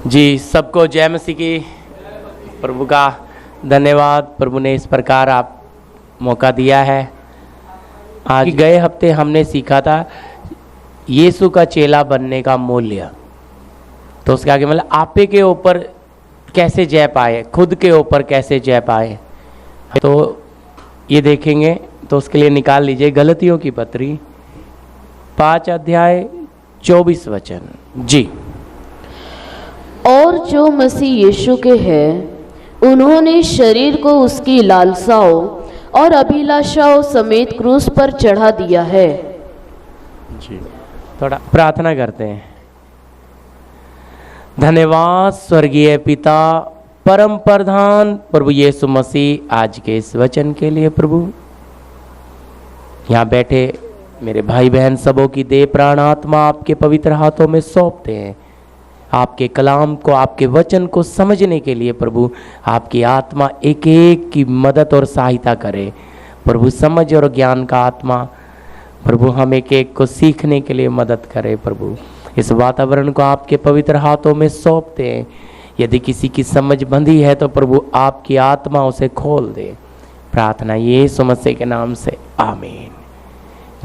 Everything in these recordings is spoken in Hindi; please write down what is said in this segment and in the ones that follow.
जी, सबको जय मसीह की। प्रभु का धन्यवाद, प्रभु ने इस प्रकार आप मौका दिया है। आज गए हफ्ते हमने सीखा था यीशु का चेला बनने का मूल्य। तो उसके आगे मतलब आपे के ऊपर कैसे जय पाए, खुद के ऊपर कैसे जय पाए, तो ये देखेंगे। तो उसके लिए निकाल लीजिए गलतियों की पत्री 5 अध्याय 24 वचन। जी। और जो मसीह यीशु के हैं उन्होंने शरीर को उसकी लालसाओं और अभिलाषाओं समेत क्रूस पर चढ़ा दिया है। जी, थोड़ा प्रार्थना करते हैं। धन्यवाद स्वर्गीय पिता, परम प्रधान प्रभु यीशु मसीह, आज के इस वचन के लिए प्रभु यहाँ बैठे मेरे भाई बहन सबों की देह प्राण आत्मा आपके पवित्र हाथों में सौंपते हैं। आपके कलाम को, आपके वचन को समझने के लिए प्रभु आपकी आत्मा एक एक की मदद और सहायता करे प्रभु। समझ और ज्ञान का आत्मा प्रभु हम एक एक को सीखने के लिए मदद करे प्रभु। इस वातावरण को आपके पवित्र हाथों में सौंपते हैं। यदि किसी की समझ बंधी है तो प्रभु आपकी आत्मा उसे खोल दे। प्रार्थना यीशु मसीह के नाम से, आमीन।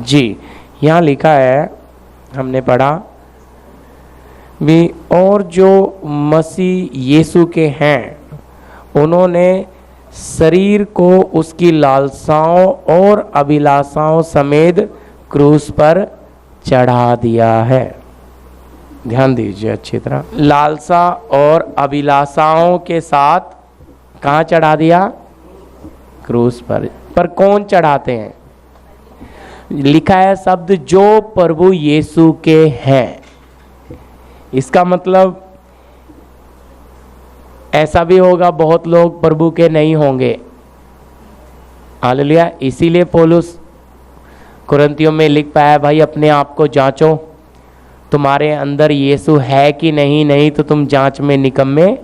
जी, यहाँ लिखा है, हमने पढ़ा भी, और जो मसीह यीशु के हैं उन्होंने शरीर को उसकी लालसाओं और अभिलाषाओं समेत क्रूस पर चढ़ा दिया है। ध्यान दीजिए अच्छी तरह। लालसा और अभिलाषाओं के साथ कहाँ चढ़ा दिया? क्रूस पर कौन चढ़ाते हैं? लिखा है शब्द जो प्रभु यीशु के हैं। इसका मतलब ऐसा भी होगा बहुत लोग प्रभु के नहीं होंगे। हालेलुया। इसीलिए पौलुस कुरिन्थियों में लिख पाया, भाई अपने आप को जांचो, तुम्हारे अंदर यीशु है कि नहीं तो तुम जांच में निकम्मे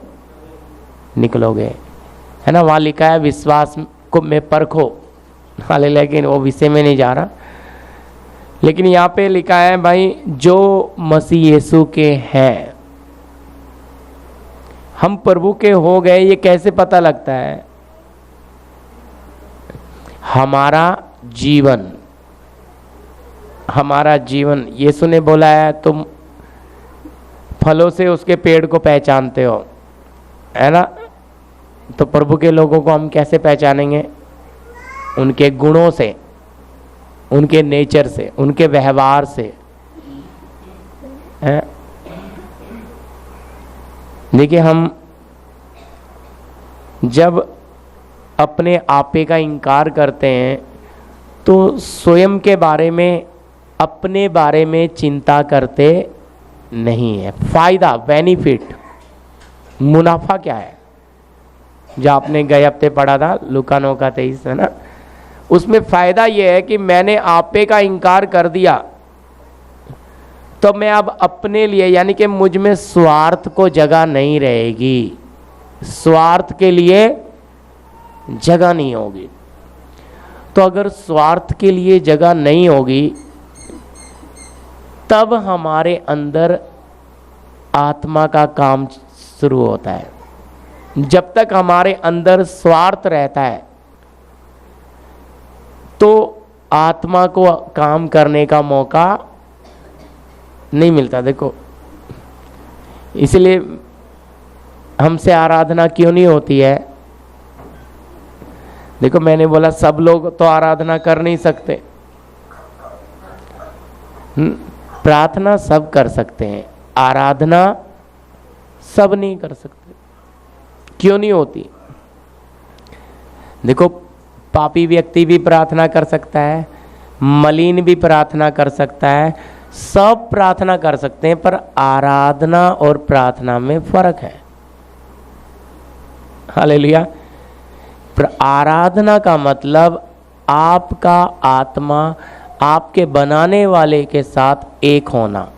निकलोगे, है ना। वहाँ लिखा है विश्वास को में परखो। हालेलुया। लेकिन वो विषय में नहीं जा रहा, लेकिन यहाँ पे लिखा है भाई जो मसीह यीशु के हैं। हम प्रभु के हो गए, ये कैसे पता लगता है? हमारा जीवन यीशु ने बोला है तुम फलों से उसके पेड़ को पहचानते हो, है ना। तो प्रभु के लोगों को हम कैसे पहचानेंगे? उनके गुणों से, उनके नेचर से, उनके व्यवहार से। देखिए, हम जब अपने आपे का इनकार करते हैं तो स्वयं के बारे में, अपने बारे में चिंता करते नहीं है। फायदा, बेनिफिट, मुनाफा क्या है? जो आपने गए हफ्ते पढ़ा था लूका 9:23, है ना। उसमें फायदा यह है कि मैंने आपे का इनकार कर दिया तो मैं अब अपने लिए, यानी कि मुझ में स्वार्थ को जगह नहीं रहेगी, स्वार्थ के लिए जगह नहीं होगी। तो अगर स्वार्थ के लिए जगह नहीं होगी तब हमारे अंदर आत्मा का काम शुरू होता है। जब तक हमारे अंदर स्वार्थ रहता है तो आत्मा को काम करने का मौका नहीं मिलता। देखो, इसलिए हमसे आराधना क्यों नहीं होती है? देखो, मैंने बोला सब लोग तो आराधना कर नहीं सकते। प्रार्थना सब कर सकते हैं, आराधना सब नहीं कर सकते। क्यों नहीं होती? देखो, पापी व्यक्ति भी प्रार्थना कर सकता है, मलिन भी प्रार्थना कर सकता है, सब प्रार्थना कर सकते हैं, पर आराधना और प्रार्थना में फर्क है। हालेलुया। आराधना का मतलब आपका आत्मा आपके बनाने वाले के साथ एक होना,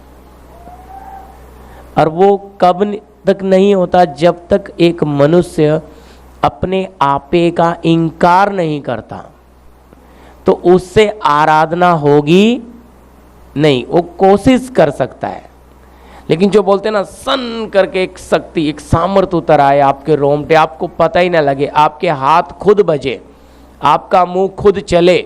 और वो कब तक नहीं होता? जब तक एक मनुष्य अपने आपे का इनकार नहीं करता तो उससे आराधना होगी नहीं। वो कोशिश कर सकता है, लेकिन जो बोलते हैं ना, सन करके एक शक्ति, एक सामर्थ उतर आए आपके रोमटे, आपको पता ही ना लगे, आपके हाथ खुद बजे, आपका मुंह खुद चले,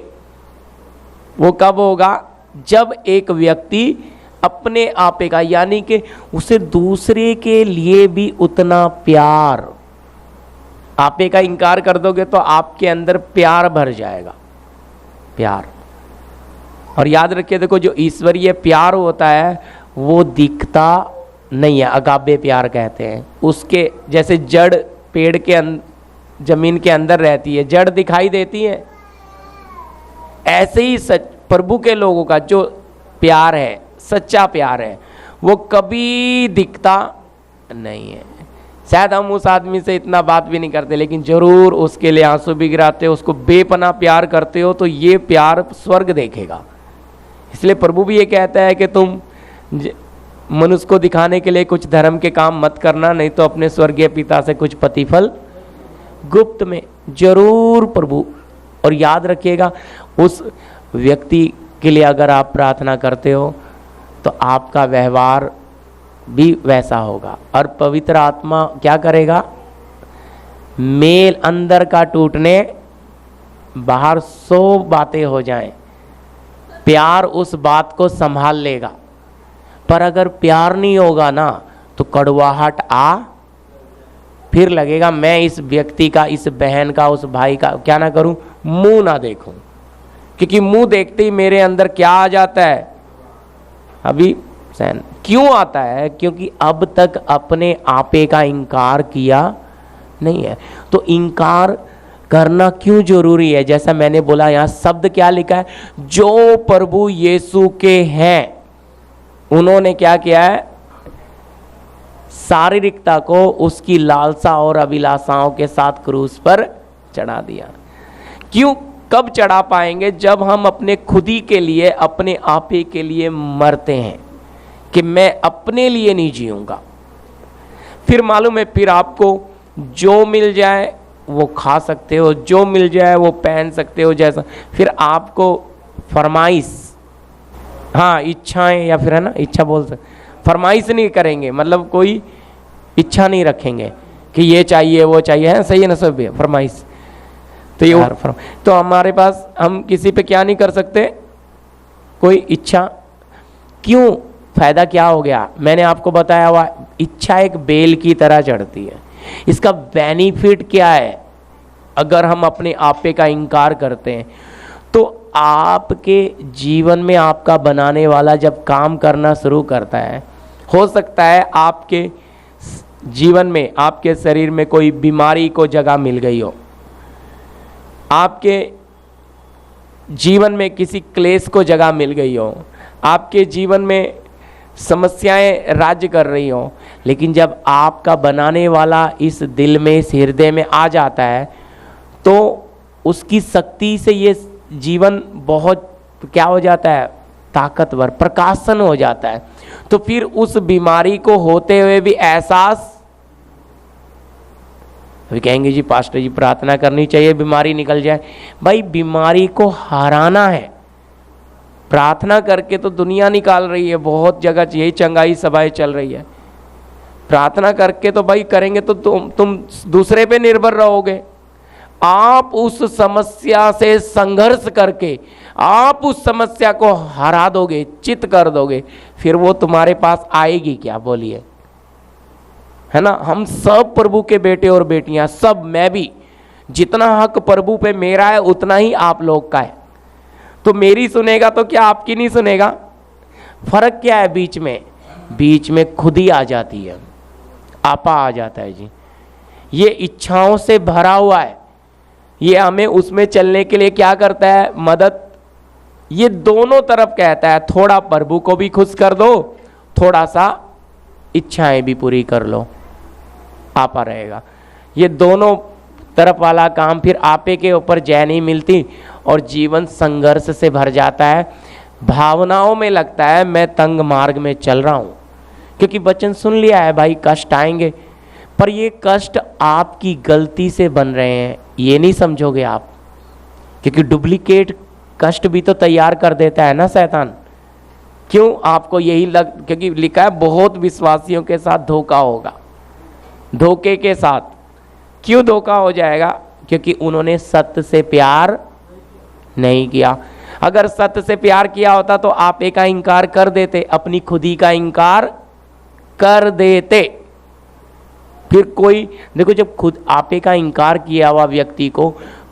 वो कब होगा? जब एक व्यक्ति अपने आपे का, यानी कि उसे दूसरे के लिए भी उतना प्यार, आपे का इनकार कर दोगे तो आपके अंदर प्यार भर जाएगा, प्यार। और याद रखिए, देखो जो ईश्वरीय प्यार होता है वो दिखता नहीं है, अगाबे प्यार कहते हैं उसके। जैसे जड़ पेड़ के जमीन के अंदर रहती है, जड़ दिखाई देती है, ऐसे ही प्रभु के लोगों का जो प्यार है, सच्चा प्यार है, वो कभी दिखता नहीं है। शायद हम उस आदमी से इतना बात भी नहीं करते, लेकिन जरूर उसके लिए आंसू भी गिराते हो, उसको बेपनाह प्यार करते हो, तो ये प्यार स्वर्ग देखेगा। इसलिए प्रभु भी ये कहता है कि तुम मनुष्य को दिखाने के लिए कुछ धर्म के काम मत करना, नहीं तो अपने स्वर्गीय पिता से कुछ प्रतिफल गुप्त में जरूर प्रभु। और याद रखिएगा, उस व्यक्ति के लिए अगर आप प्रार्थना करते हो तो आपका व्यवहार भी वैसा होगा। और पवित्र आत्मा क्या करेगा? मेल अंदर का टूटने, बाहर 100 बातें हो जाएं, प्यार उस बात को संभाल लेगा। पर अगर प्यार नहीं होगा ना, तो कड़वाहट फिर लगेगा मैं इस व्यक्ति का, इस बहन का, उस भाई का क्या ना करूं, मुंह ना देखूं। क्योंकि मुंह देखते ही मेरे अंदर क्या आ जाता है? अभी सहन क्यों आता है? क्योंकि अब तक अपने आपे का इनकार किया नहीं है। तो इनकार करना क्यों जरूरी है? जैसा मैंने बोला, यहां शब्द क्या लिखा है? जो प्रभु यीशु के हैं उन्होंने क्या किया है? शारीरिकता को उसकी लालसा और अभिलाषाओं के साथ क्रूस पर चढ़ा दिया। क्यों? कब चढ़ा पाएंगे? जब हम अपने खुदी के लिए, अपने आपे के लिए मरते हैं कि मैं अपने लिए नहीं जीऊंगा। फिर मालूम है, फिर आपको जो मिल जाए वो खा सकते हो, जो मिल जाए वो पहन सकते हो, जैसा। फिर आपको फरमाइश, हाँ इच्छाएं, या फिर है ना, इच्छा बोल सकते, फरमाइश नहीं करेंगे, मतलब कोई इच्छा नहीं रखेंगे कि ये चाहिए वो चाहिए, है सही है ना सब? फरमाइश तो ये तो हमारे पास, हम किसी पे क्या नहीं कर सकते, कोई इच्छा। क्यों? फायदा क्या हो गया? मैंने आपको बताया हुआ, इच्छा एक बेल की तरह चढ़ती है। इसका बेनिफिट क्या है? अगर हम अपने आपे का इनकार करते हैं तो आपके जीवन में आपका बनाने वाला जब काम करना शुरू करता है, हो सकता है आपके जीवन में, आपके शरीर में कोई बीमारी को जगह मिल गई हो, आपके जीवन में किसी क्लेश को जगह मिल गई हो, आपके जीवन में समस्याएं राज्य कर रही हो, लेकिन जब आपका बनाने वाला इस दिल में, इस हृदय में आ जाता है, तो उसकी शक्ति से ये जीवन बहुत क्या हो जाता है? ताकतवर, प्रकाशन हो जाता है। तो फिर उस बीमारी को होते हुए भी एहसास, अभी कहेंगे जी पास्टर जी प्रार्थना करनी चाहिए बीमारी निकल जाए। भाई बीमारी को हराना है, प्रार्थना करके तो दुनिया निकाल रही है, बहुत जगह यही चंगाई सभाएं चल रही है। प्रार्थना करके तो भाई करेंगे तो तुम दूसरे पे निर्भर रहोगे। आप उस समस्या से संघर्ष करके आप उस समस्या को हरा दोगे, चित कर दोगे, फिर वो तुम्हारे पास आएगी क्या? बोलिए, है ना? हम सब प्रभु के बेटे और बेटियां, सब, मैं भी, जितना हक प्रभु पे मेरा है उतना ही आप लोग का है। तो मेरी सुनेगा तो क्या आपकी नहीं सुनेगा? फर्क क्या है बीच में? बीच में खुदी आ जाती है, आपा आ जाता है जी। ये इच्छाओं से भरा हुआ है, ये हमें उसमें चलने के लिए क्या करता है? मदद। ये दोनों तरफ कहता है, थोड़ा प्रभु को भी खुश कर दो, थोड़ा सा इच्छाएं भी पूरी कर लो, आपा रहेगा। ये दोनों तरफ वाला काम फिर आपे के ऊपर जय नहीं मिलती और जीवन संघर्ष से भर जाता है। भावनाओं में लगता है मैं तंग मार्ग में चल रहा हूँ, क्योंकि वचन सुन लिया है भाई कष्ट आएंगे, पर ये कष्ट आपकी गलती से बन रहे हैं, ये नहीं समझोगे आप, क्योंकि डुप्लीकेट कष्ट भी तो तैयार कर देता है ना शैतान। क्यों आपको यही क्योंकि लिखा है बहुत विश्वासियों के साथ धोखा होगा, धोखे के साथ। क्यों धोखा हो जाएगा? क्योंकि उन्होंने सत्य से प्यार नहीं किया। अगर सत्य से प्यार किया होता तो आपे का इनकार कर देते, अपनी खुदी का इनकार कर देते। फिर कोई देखो, जब खुद आपे का इनकार किया हुआ व्यक्ति को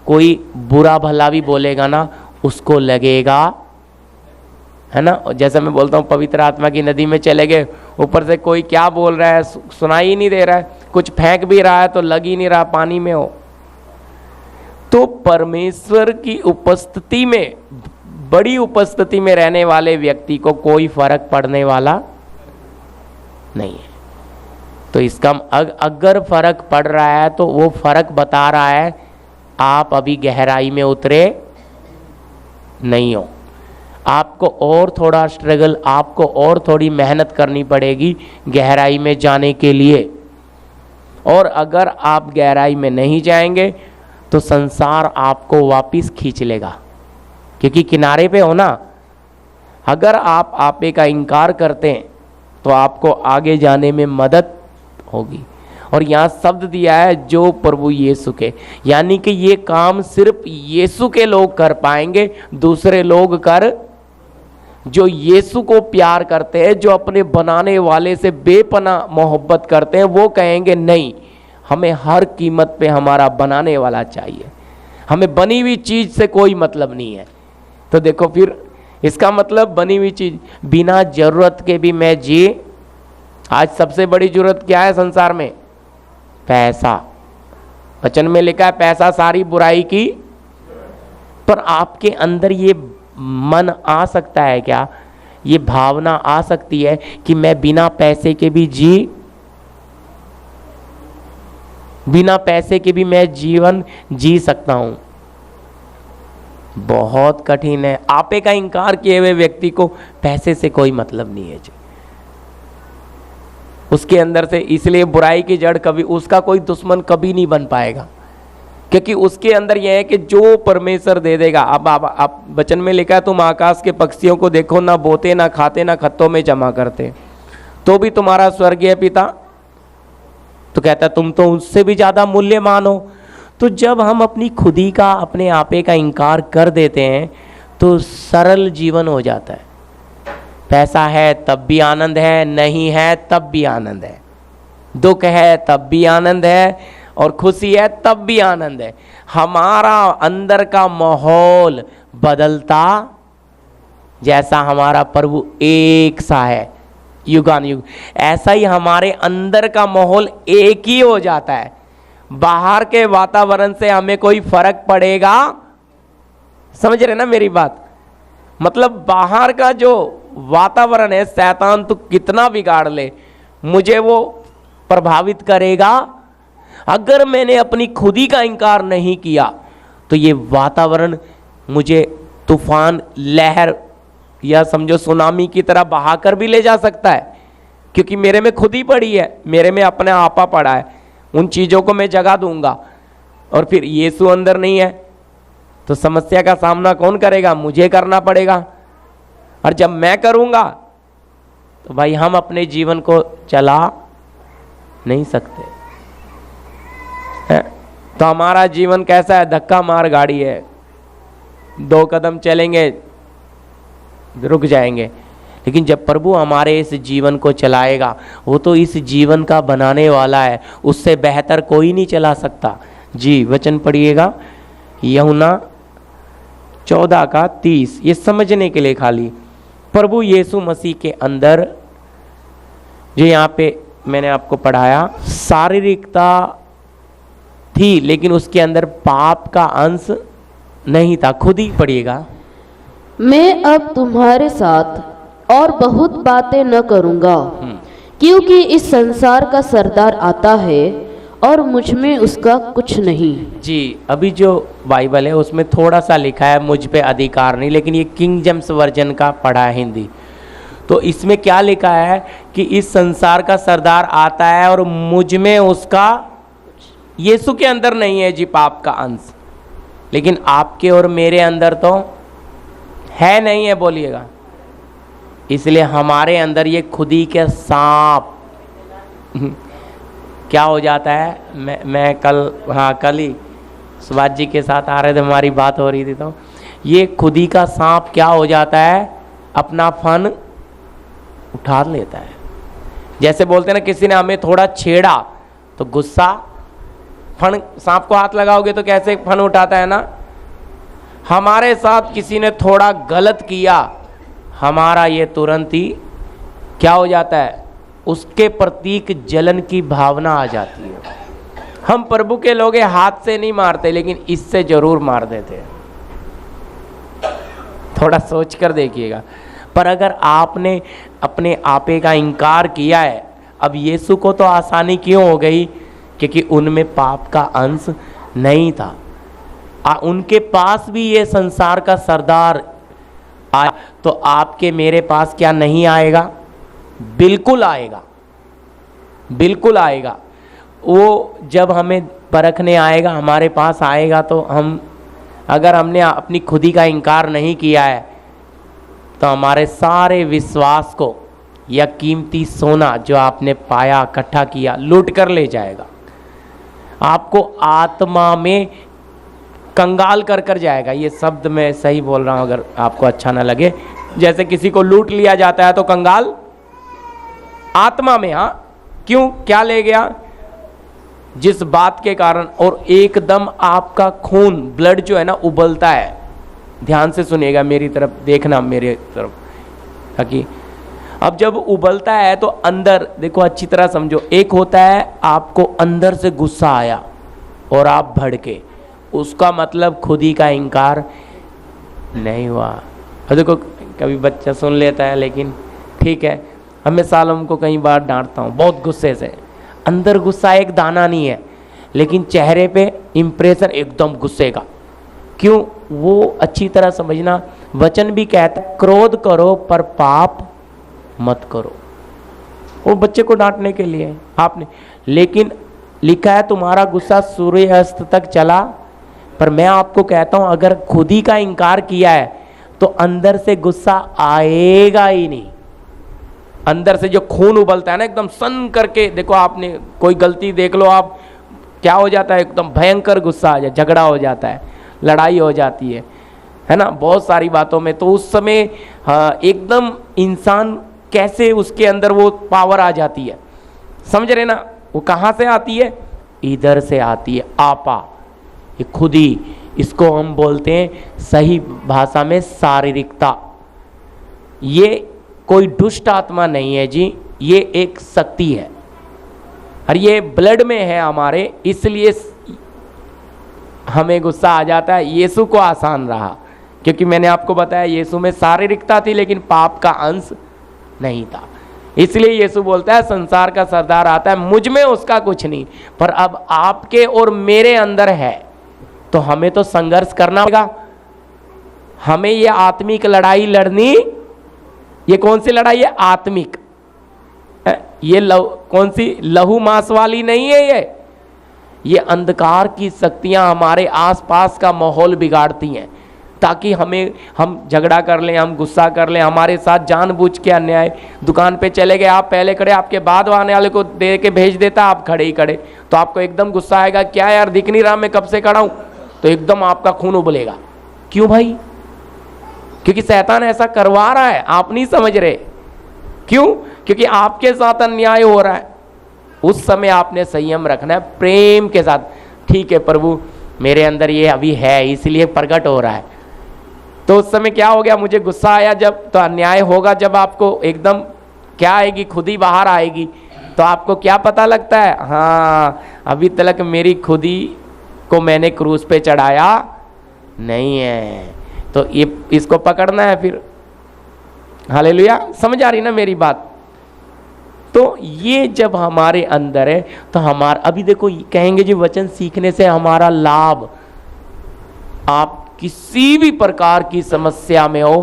कोई बुरा भला भी बोलेगा ना, उसको लगेगा, है ना। जैसे मैं बोलता हूँ पवित्र आत्मा की नदी में चले गए, ऊपर से कोई क्या बोल रहा है सुनाई ही नहीं दे रहा है, कुछ फेंक भी रहा है तो लग ही नहीं रहा, पानी में हो। तो परमेश्वर की उपस्थिति में, बड़ी उपस्थिति में रहने वाले व्यक्ति को कोई फर्क पड़ने वाला नहीं है। तो इसका अगर फर्क पड़ रहा है तो वो फर्क बता रहा है आप अभी गहराई में उतरे नहीं हो। आपको और थोड़ा स्ट्रगल, आपको और थोड़ी मेहनत करनी पड़ेगी गहराई में जाने के लिए। और अगर आप गहराई में नहीं जाएंगे तो संसार आपको वापस खींच लेगा, क्योंकि किनारे पे हो ना। अगर आप आपे का इनकार करते हैं तो आपको आगे जाने में मदद होगी। और यहाँ शब्द दिया है जो प्रभु यीशु के, यानी कि ये काम सिर्फ यीशु के लोग कर पाएंगे, दूसरे लोग कर, जो यीशु को प्यार करते हैं, जो अपने बनाने वाले से बेपनाह मोहब्बत करते हैं, वो कहेंगे नहीं, हमें हर कीमत पे हमारा बनाने वाला चाहिए, हमें बनी हुई चीज से कोई मतलब नहीं है। तो देखो फिर इसका मतलब बनी हुई चीज, बिना जरूरत के भी मैं जी। आज सबसे बड़ी जरूरत क्या है संसार में? पैसा। वचन में लिखा है पैसा सारी बुराई की। पर आपके अंदर ये मन आ सकता है क्या, ये भावना आ सकती है कि मैं बिना पैसे के भी जी, बिना पैसे के भी मैं जीवन जी सकता हूं? बहुत कठिन है। आपे का इनकार किए हुए व्यक्ति को पैसे से कोई मतलब नहीं है जी। उसके अंदर से, इसलिए बुराई की जड़ कभी, उसका कोई दुश्मन कभी नहीं बन पाएगा, क्योंकि उसके अंदर यह है कि जो परमेश्वर दे देगा। अब आप वचन में लिखा है तुम आकाश के पक्षियों को देखो, ना बोते ना खाते ना खत्तों में जमा करते, तो भी तुम्हारा स्वर्गीय पिता तो कहता है तुम तो उससे भी ज्यादा मूल्यवान हो। तो जब हम अपनी खुदी का, अपने आपे का इनकार कर देते हैं तो सरल जीवन हो जाता है। पैसा है तब भी आनंद है, नहीं है तब भी आनंद है, दुख है तब भी आनंद है, और खुशी है तब भी आनंद है। हमारा अंदर का माहौल बदलता जैसा हमारा प्रभु एक सा है युगान युग, ऐसा ही हमारे अंदर का माहौल एक ही हो जाता है। बाहर के वातावरण से हमें कोई फर्क पड़ेगा? समझ रहे ना मेरी बात? मतलब बाहर का जो वातावरण है, शैतान तो कितना बिगाड़ ले, मुझे वो प्रभावित करेगा। अगर मैंने अपनी खुदी का इनकार नहीं किया तो ये वातावरण मुझे तूफान, लहर या समझो सुनामी की तरह बहाकर भी ले जा सकता है, क्योंकि मेरे में खुदी पड़ी है, मेरे में अपना आपा पड़ा है। उन चीज़ों को मैं जगा दूंगा। और फिर यीशु अंदर नहीं है तो समस्या का सामना कौन करेगा? मुझे करना पड़ेगा। और जब मैं करूंगा तो भाई हम अपने जीवन को चला नहीं सकते है? तो हमारा जीवन कैसा है? धक्का मार गाड़ी है, 2 कदम चलेंगे रुक जाएंगे। लेकिन जब प्रभु हमारे इस जीवन को चलाएगा, वो तो इस जीवन का बनाने वाला है, उससे बेहतर कोई नहीं चला सकता। जी वचन पढ़िएगा, यूहन्ना 14:30। ये समझने के लिए खाली प्रभु यीशु मसीह के अंदर जो यहाँ पे मैंने आपको पढ़ाया, शारीरिकता थी लेकिन उसके अंदर पाप का अंश नहीं था। खुद ही पढ़िएगा। मैं अब तुम्हारे साथ और बहुत बातें न करूँगा, क्योंकि इस संसार का सरदार आता है और मुझ में उसका कुछ नहीं। जी अभी जो बाइबल है उसमें थोड़ा सा लिखा है मुझ पे अधिकार नहीं, लेकिन ये किंग जेम्स वर्जन का पढ़ा है हिंदी। तो इसमें क्या लिखा है कि इस संसार का सरदार आता है और मुझ में उसका, यीशु के अंदर नहीं है जी पाप का अंश, लेकिन आपके और मेरे अंदर तो है नहीं है। बोलिएगा इसलिए हमारे अंदर ये खुदी के सांप क्या हो जाता है। मैं कल ही सुभाष जी के साथ आ रहे थे, हमारी बात हो रही थी, तो ये खुदी का सांप क्या हो जाता है, अपना फन उठा लेता है। जैसे बोलते हैं ना, किसी ने हमें थोड़ा छेड़ा तो गुस्सा, फन, सांप को हाथ लगाओगे तो कैसे फन उठाता है ना। हमारे साथ किसी ने थोड़ा गलत किया, हमारा ये तुरंत ही क्या हो जाता है, उसके प्रतीक जलन की भावना आ जाती है। हम प्रभु के लोग हाथ से नहीं मारते, लेकिन इससे जरूर मार देते हैं। थोड़ा सोच कर देखिएगा। पर अगर आपने अपने आपे का इनकार किया है, अब यीशु को तो आसानी क्यों हो गई, क्योंकि उनमें पाप का अंश नहीं था। उनके पास भी ये संसार का सरदार आया, तो आपके मेरे पास क्या नहीं आएगा? बिल्कुल आएगा, बिल्कुल आएगा। वो जब हमें परखने आएगा, हमारे पास आएगा, तो हम, अगर हमने अपनी खुदी का इनकार नहीं किया है, तो हमारे सारे विश्वास को या कीमती सोना जो आपने पाया, इकट्ठा किया, लूट कर ले जाएगा। आपको आत्मा में कंगाल कर कर जाएगा। ये शब्द मैं सही बोल रहा हूँ, अगर आपको अच्छा ना लगे। जैसे किसी को लूट लिया जाता है तो कंगाल आत्मा में। हाँ, क्यों, क्या ले गया? जिस बात के कारण, और एकदम आपका खून, ब्लड जो है ना, उबलता है। ध्यान से सुनिएगा, मेरी तरफ देखना, मेरे तरफ, ताकि अब जब उबलता है तो अंदर देखो, अच्छी तरह समझो। एक होता है आपको अंदर से गुस्सा आया और आप भड़के, उसका मतलब खुदी का इनकार नहीं हुआ। अब देखो, कभी बच्चा सुन लेता है, लेकिन ठीक है, हमें सालों को कई बार डांटता हूँ बहुत गुस्से से। अंदर गुस्सा एक दाना नहीं है, लेकिन चेहरे पे इंप्रेशन एकदम गुस्से का। क्यों? वो अच्छी तरह समझना, वचन भी कहता है क्रोध करो पर पाप मत करो। वो बच्चे को डांटने के लिए आपने, लेकिन लिखा है तुम्हारा गुस्सा सूर्यास्त तक चला। पर मैं आपको कहता हूं, अगर खुदी का इनकार किया है तो अंदर से गुस्सा आएगा ही नहीं। अंदर से जो खून उबलता है ना, एकदम सन करके, देखो आपने कोई गलती देख लो आप, क्या हो जाता है, एकदम भयंकर गुस्सा आ जाए, झगड़ा हो जाता है, लड़ाई हो जाती है ना, बहुत सारी बातों में। तो उस समय एकदम इंसान कैसे उसके अंदर वो पावर आ जाती है, समझ रहे ना? वो कहाँ से आती है? इधर से आती है, आपा, ये खुदी। इसको हम बोलते हैं सही भाषा में शारीरिकता। ये कोई दुष्ट आत्मा नहीं है जी, ये एक शक्ति है, और ये ब्लड में है हमारे, इसलिए हमें गुस्सा आ जाता है। यीशु को आसान रहा, क्योंकि मैंने आपको बताया यीशु में शारीरिकता थी, लेकिन पाप का अंश नहीं था। इसलिए यीशु बोलता है संसार का सरदार आता है, मुझ में उसका कुछ नहीं। पर अब आपके और मेरे अंदर है, तो हमें तो संघर्ष करना होगा। हमें ये आत्मिक लड़ाई लड़नी। ये कौन सी लड़ाई है? आत्मिक। ये कौन सी लहू मांस वाली नहीं है। ये अंधकार की शक्तियां हमारे आसपास का माहौल बिगाड़ती हैं, ताकि हम झगड़ा कर लें, हम गुस्सा कर लें, हमारे साथ जानबूझ के अन्याय। दुकान पे चले गए, आप पहले खड़े, आपके बाद आने वाले को दे के भेज देता, आप खड़े ही खड़े, तो आपको एकदम गुस्सा आएगा, क्या यार दिख नहीं रहा, मैं कब से खड़ा हूं, तो एकदम आपका खून उबलेगा। क्यों भाई? क्योंकि शैतान ऐसा करवा रहा है, आप नहीं समझ रहे। क्यों? क्योंकि आपके साथ अन्याय हो रहा है। उस समय आपने संयम रखना है, प्रेम के साथ। ठीक है प्रभु, मेरे अंदर ये अभी है, इसलिए प्रकट हो रहा है। तो उस समय क्या हो गया, मुझे गुस्सा आया जब, तो अन्याय होगा जब आपको एकदम क्या आएगी, खुदी बाहर आएगी, तो आपको क्या पता लगता है, हाँ अभी तक मेरी खुदी को मैंने क्रूस पे चढ़ाया नहीं है, तो ये इसको पकड़ना है फिर। हालेलुया, समझ आ रही ना मेरी बात? तो ये जब हमारे अंदर है, तो हमारा, अभी देखो कहेंगे जी वचन सीखने से हमारा लाभ, आप किसी भी प्रकार की समस्या में हो,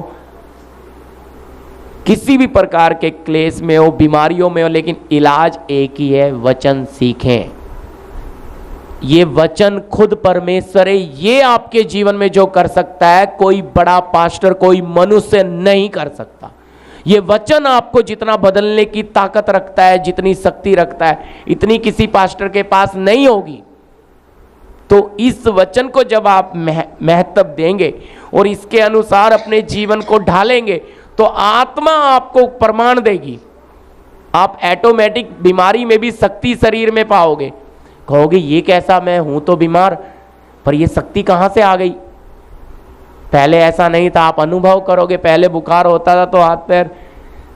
किसी भी प्रकार के क्लेश में हो, बीमारियों में हो, लेकिन इलाज एक ही है, वचन सीखें। ये वचन खुद परमेश्वर है, ये आपके जीवन में जो कर सकता है, कोई बड़ा पास्टर, कोई मनुष्य नहीं कर सकता। ये वचन आपको जितना बदलने की ताकत रखता है, जितनी शक्ति रखता है, इतनी किसी पास्टर के पास नहीं होगी। तो इस वचन को जब आप महत्व देंगे और इसके अनुसार अपने जीवन को ढालेंगे तो आत्मा आपको प्रमाण देगी। आप ऑटोमेटिक बीमारी में भी शक्ति शरीर में पाओगे। कहोगे ये कैसा, मैं हूं तो बीमार, पर ये शक्ति कहां से आ गई? पहले ऐसा नहीं था। आप अनुभव करोगे, पहले बुखार होता था तो हाथ पैर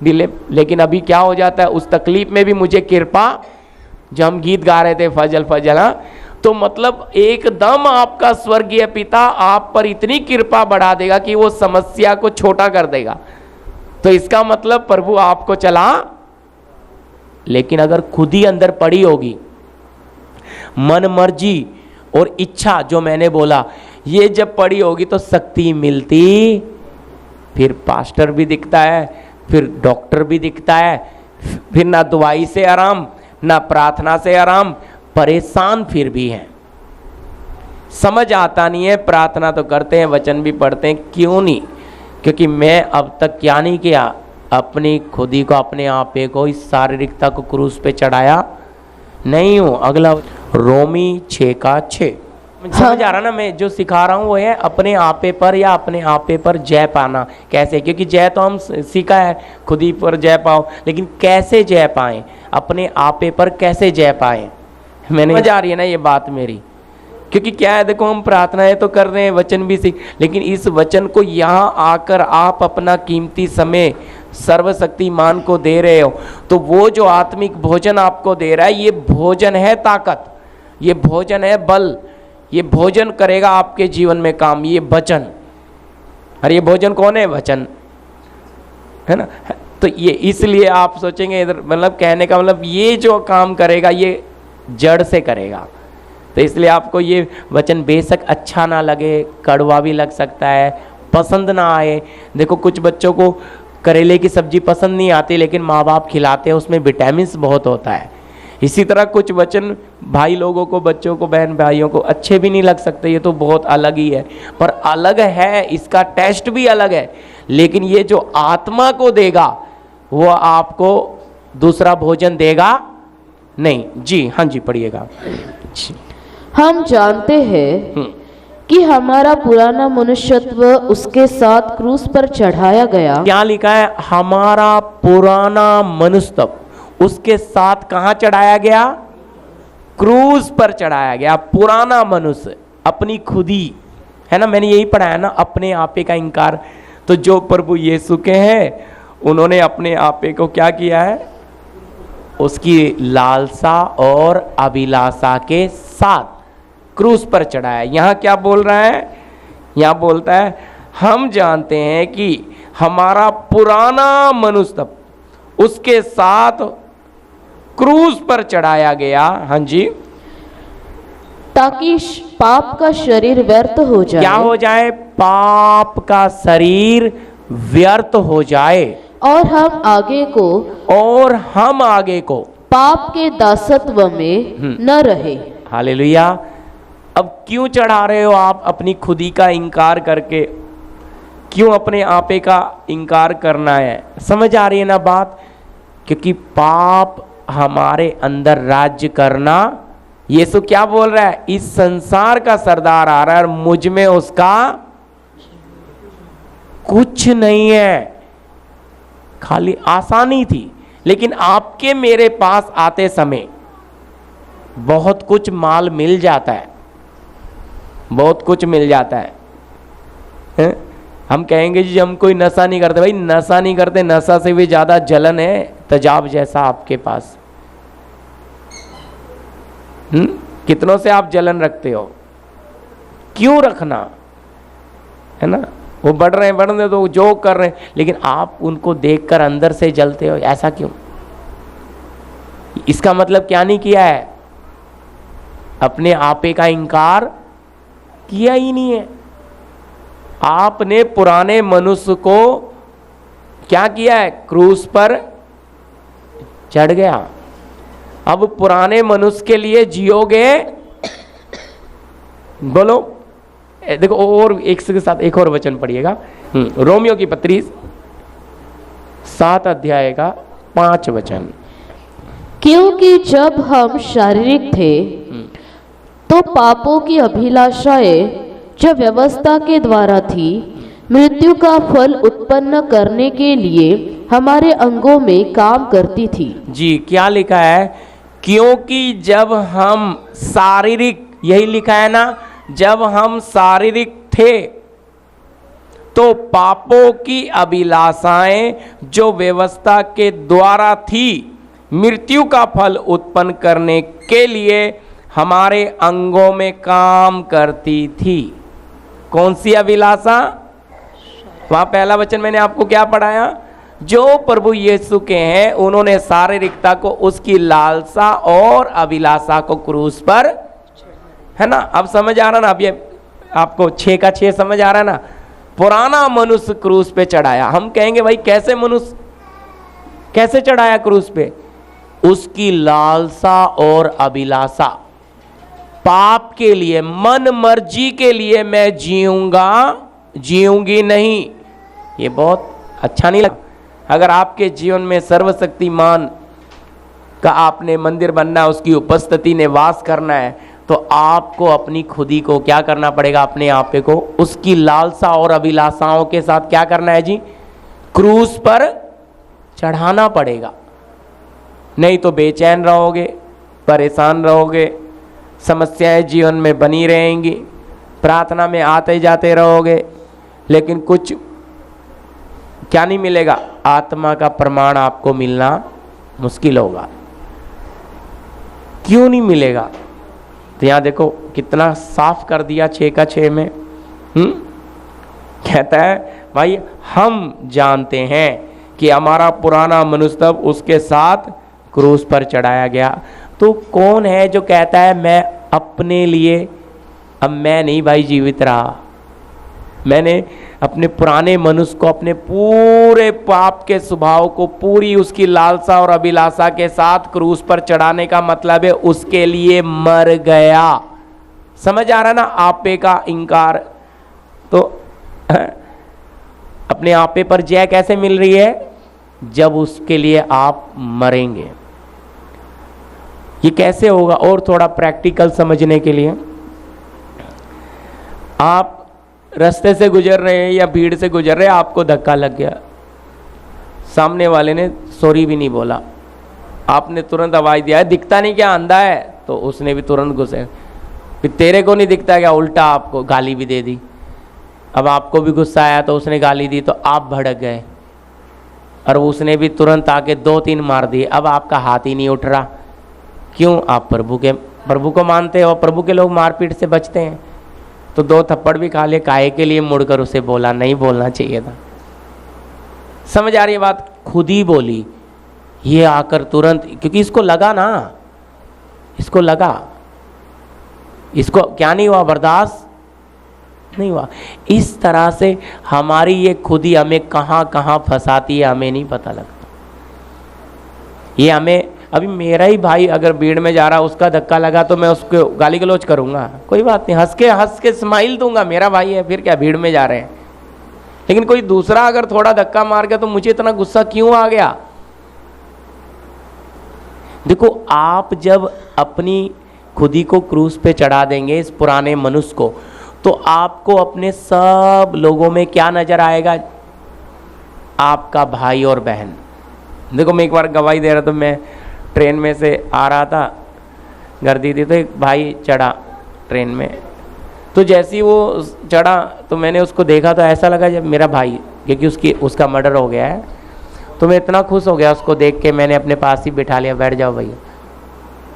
ढीले, लेकिन अभी क्या हो जाता है, उस तकलीफ में भी मुझे कृपा, जो हम गीत गा रहे थे फजल फजल, तो मतलब एकदम आपका स्वर्गीय पिता आप पर इतनी कृपा बढ़ा देगा कि वो समस्या को छोटा कर देगा। तो इसका मतलब प्रभु आपको चला, लेकिन अगर खुद ही अंदर पड़ी होगी मन मर्जी और इच्छा, जो मैंने बोला, ये जब पड़ी होगी तो शक्ति मिलती, फिर पास्टर भी दिखता है, फिर डॉक्टर भी दिखता है, फिर ना दवाई से आराम, ना प्रार्थना से आराम, परेशान फिर भी हैं। समझ आता नहीं है। प्रार्थना तो करते हैं, वचन भी पढ़ते हैं, क्यों नहीं? क्योंकि मैं अब तक क्या नहीं किया, अपनी खुदी को, अपने आपे को, इस शारीरिकता को क्रूस पे चढ़ाया नहीं हूं। अगला रोमी 6:6 समझ आ रहा ना? मैं जो सिखा रहा हूँ वो है अपने आपे पर या अपने आपे पर जय पाना। कैसे? क्योंकि जय तो हम सीखा है, खुद ही पर जय पाओ, लेकिन कैसे जय पाएं, अपने आपे पर कैसे जय पाएं? मैंने समझ आ रही है ना ये बात मेरी? क्योंकि क्या है, देखो हम प्रार्थनाएं तो कर रहे हैं, वचन भी सीख, लेकिन इस वचन को यहाँ आकर आप अपना कीमती समय सर्वशक्तिमान को दे रहे हो, तो वो जो आत्मिक भोजन आपको दे रहा है, ये भोजन है ताकत, ये भोजन है बल, ये भोजन करेगा आपके जीवन में काम, ये वचन। और ये भोजन कौन है? वचन, है ना? तो ये इसलिए आप सोचेंगे इधर, मतलब कहने का मतलब ये जो काम करेगा ये जड़ से करेगा। तो इसलिए आपको ये वचन बेशक अच्छा ना लगे, कड़वा भी लग सकता है, पसंद ना आए। देखो कुछ बच्चों को करेले की सब्जी पसंद नहीं आती, लेकिन माँ बाप खिलाते हैं, उसमें विटामिन्स बहुत होता है। इसी तरह कुछ वचन भाई लोगों को, बच्चों को, बहन भाइयों को अच्छे भी नहीं लग सकते, ये तो बहुत अलग ही है, पर अलग है, इसका टेस्ट भी अलग है। लेकिन ये जो आत्मा को देगा वो आपको दूसरा भोजन देगा नहीं। जी हाँ जी, पढ़िएगा। हम जानते हैं कि हमारा पुराना मनुष्यत्व उसके साथ क्रूस पर चढ़ाया गया। क्या लिखा है? हमारा पुराना मनुष्यत्व उसके साथ कहां चढ़ाया गया? क्रूस पर चढ़ाया गया। पुराना मनुष्य अपनी खुदी, है ना? मैंने यही पढ़ाया ना, अपने आपे का इंकार। तो जो प्रभु यीशु के हैं उन्होंने अपने आपे को क्या किया है? उसकी लालसा और अभिलाषा के साथ क्रूस पर चढ़ाया। यहाँ क्या बोल रहा है? यहाँ बोलता है हम जानते हैं कि हमारा पुराना मनुष्य उसके साथ क्रूस पर चढ़ाया गया। हाँ जी, ताकि पाप का शरीर व्यर्थ हो जाए। क्या हो जाए? पाप का शरीर व्यर्थ हो जाए, और हम आगे को पाप के दासत्व में न रहे। हालेलुया। अब क्यों चढ़ा रहे हो आप अपनी खुदी का इंकार करके? क्यों अपने आपे का इंकार करना है? समझ आ रही है ना बात? क्योंकि पाप हमारे अंदर राज्य करना, यीशु क्या बोल रहा है? इस संसार का सरदार आ रहा है और मुझ में उसका कुछ नहीं है। खाली आसानी थी, लेकिन आपके मेरे पास आते समय बहुत कुछ माल मिल जाता है, बहुत कुछ मिल जाता है। हम कहेंगे जी हम कोई नशा नहीं करते। भाई नशा नहीं करते, नशा से भी ज्यादा जलन है तेजाब जैसा आपके पास। कितनों से आप जलन रखते हो? क्यों रखना, है ना? वो बढ़ रहे हैं, बढ़ने दो, जो कर रहे हैं, लेकिन आप उनको देखकर अंदर से जलते हो, ऐसा क्यों? इसका मतलब क्या नहीं किया है? अपने आपे का इंकार किया ही नहीं है। आपने पुराने मनुष्य को क्या किया है? क्रूस पर चढ़ गया। अब पुराने मनुष्य के लिए जियोगे? बोलो। देखो और एक के साथ एक और वचन पढ़िएगा। रोमियो की पत्री 7 अध्याय का 5 वचन। क्योंकि जब हम शारीरिक थे तो पापों की अभिलाषाएं जो व्यवस्था के द्वारा थी मृत्यु का फल उत्पन्न करने के लिए हमारे अंगों में काम करती थी। जी, क्या लिखा है? क्योंकि जब हम शारीरिक, यही लिखा है ना, जब हम शारीरिक थे तो पापों की अभिलाषाएं जो व्यवस्था के द्वारा थी मृत्यु का फल उत्पन्न करने के लिए हमारे अंगों में काम करती थी। कौन सी अभिलाषा? वहां पहला वचन मैंने आपको क्या पढ़ाया? जो प्रभु यीशु के हैं उन्होंने शारीरिकता को, उसकी लालसा और अभिलाषा को क्रूस पर, है ना? अब समझ आ रहा ना? अब ये आपको 6 का 6 समझ आ रहा है ना? पुराना मनुष्य क्रूस पे चढ़ाया। हम कहेंगे भाई कैसे मनुष्य, कैसे चढ़ाया क्रूस पे? उसकी लालसा और अभिलाषा, पाप के लिए, मन मर्जी के लिए मैं जीऊंगा, जीऊंगी नहीं। ये बहुत अच्छा नहीं लगा? अगर आपके जीवन में सर्वशक्तिमान का आपने मंदिर बनना है, उसकी उपस्थिति ने वास करना है, तो आपको अपनी खुदी को क्या करना पड़ेगा? अपने आपे को उसकी लालसा और अभिलाषाओं के साथ क्या करना है जी? क्रूस पर चढ़ाना पड़ेगा। नहीं तो बेचैन रहोगे, परेशान रहोगे, समस्याएं जीवन में बनी रहेंगी, प्रार्थना में आते जाते रहोगे, लेकिन कुछ क्या नहीं मिलेगा? आत्मा का प्रमाण आपको मिलना मुश्किल होगा। क्यों नहीं मिलेगा? तो यहां देखो कितना साफ कर दिया 6 का 6 में। कहता है भाई हम जानते हैं कि हमारा पुराना मनुष्य तब उसके साथ क्रूस पर चढ़ाया गया। तो कौन है जो कहता है मैं अपने लिए, अब मैं नहीं भाई जीवित रहा, मैंने अपने पुराने मनुष्य को, अपने पूरे पाप के स्वभाव को, पूरी उसकी लालसा और अभिलाषा के साथ क्रूस पर चढ़ाने का मतलब है उसके लिए मर गया। समझ आ रहा ना? आपे का इंकार। तो अपने आपे पर जय कैसे मिल रही है? जब उसके लिए आप मरेंगे। ये कैसे होगा? और थोड़ा प्रैक्टिकल समझने के लिए, आप रास्ते से गुजर रहे हैं या भीड़ से गुजर रहे हैं, आपको धक्का लग गया, सामने वाले ने सॉरी भी नहीं बोला, आपने तुरंत आवाज दिया है दिखता नहीं क्या अंधा है? तो उसने भी तुरंत गुस्से, फिर तेरे को नहीं दिखता क्या? उल्टा आपको गाली भी दे दी। अब आपको भी गुस्सा आया तो उसने गाली दी तो आप भड़क गए, और उसने भी तुरंत आके 2-3 मार दिए। अब आपका हाथ ही नहीं उठ रहा। क्यों? आप प्रभु को मानते हो। प्रभु के लोग मारपीट से बचते हैं। तो 2 थप्पड़ भी खा ले, काहे के लिए मुड़कर उसे बोला? नहीं बोलना चाहिए था। समझ आ रही है बात? खुद ही बोली। ये आकर तुरंत, क्योंकि इसको लगा ना, इसको लगा, इसको क्या नहीं हुआ? बर्दाश्त नहीं हुआ। इस तरह से हमारी ये खुदी हमें कहाँ कहाँ फंसाती है, हमें नहीं पता लगता। ये हमें, अभी मेरा ही भाई अगर भीड़ में जा रहा, उसका धक्का लगा तो मैं उसको गाली गलौज करूंगा? कोई बात नहीं, हंस के स्माइल दूंगा, मेरा भाई है, फिर क्या, भीड़ में जा रहे हैं। लेकिन कोई दूसरा अगर थोड़ा धक्का मार गया तो मुझे इतना गुस्सा क्यों आ गया? देखो, आप जब अपनी खुदी को क्रूस पे चढ़ा देंगे, इस पुराने मनुष्य को, तो आपको अपने सब लोगों में क्या नजर आएगा? आपका भाई और बहन। देखो, मैं एक बार गवाही दे रहा था, मैं ट्रेन में से आ रहा था, गर्दी थी, तो एक भाई चढ़ा ट्रेन में। तो जैसे ही वो चढ़ा तो मैंने उसको देखा तो ऐसा लगा जब मेरा भाई, क्योंकि उसका मर्डर हो गया है। तो मैं इतना खुश हो गया उसको देख के, मैंने अपने पास ही बिठा लिया, बैठ जाओ भैया।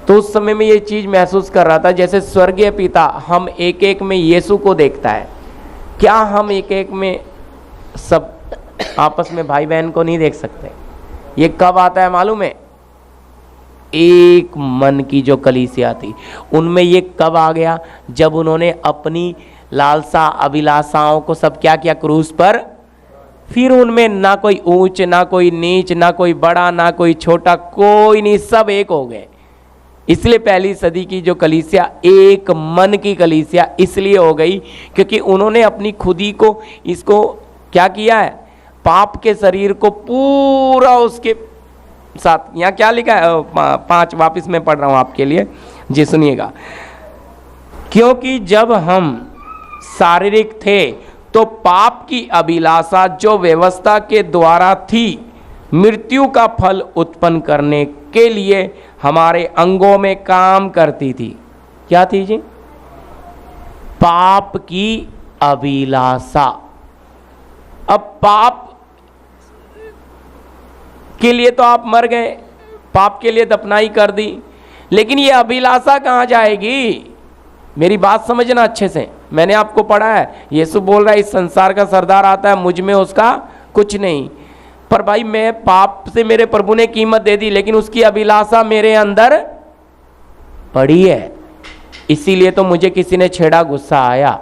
तो उस समय में ये चीज़ महसूस कर रहा था जैसे स्वर्गीय पिता हम एक एक में यीशु को देखता है। क्या हम एक एक में सब आपस में भाई बहन को नहीं देख सकते? ये कब आता है मालूम है? एक मन की जो कलीसिया थी उनमें ये कब आ गया? जब उन्होंने अपनी लालसा अभिलाषाओं को सब क्या किया? क्रूस पर। फिर उनमें ना कोई ऊंच, ना कोई नीच, ना कोई बड़ा, ना कोई छोटा, कोई नहीं, सब एक हो गए। इसलिए पहली सदी की जो कलीसिया एक मन की कलीसिया इसलिए हो गई क्योंकि उन्होंने अपनी खुदी को, इसको क्या किया है? पाप के शरीर को पूरा उसके साथ, यहाँ क्या लिखा है 5, वापिस मैं पढ़ रहा हूं आपके लिए जी, सुनिएगा। क्योंकि जब हम शारीरिक थे तो पाप की अभिलाषा जो व्यवस्था के द्वारा थी मृत्यु का फल उत्पन्न करने के लिए हमारे अंगों में काम करती थी। क्या थी जी? पाप की अभिलाषा। अब पाप के लिए तो आप मर गए, पाप के लिए दफनाई कर दी, लेकिन ये अभिलाषा कहाँ जाएगी? मेरी बात समझना अच्छे से, मैंने आपको पढ़ा है, यीशु बोल रहा है इस संसार का सरदार आता है, मुझ में उसका कुछ नहीं। पर भाई मैं पाप से मेरे प्रभु ने कीमत दे दी, लेकिन उसकी अभिलाषा मेरे अंदर पड़ी है, इसीलिए तो मुझे किसी ने छेड़ा, गुस्सा आया,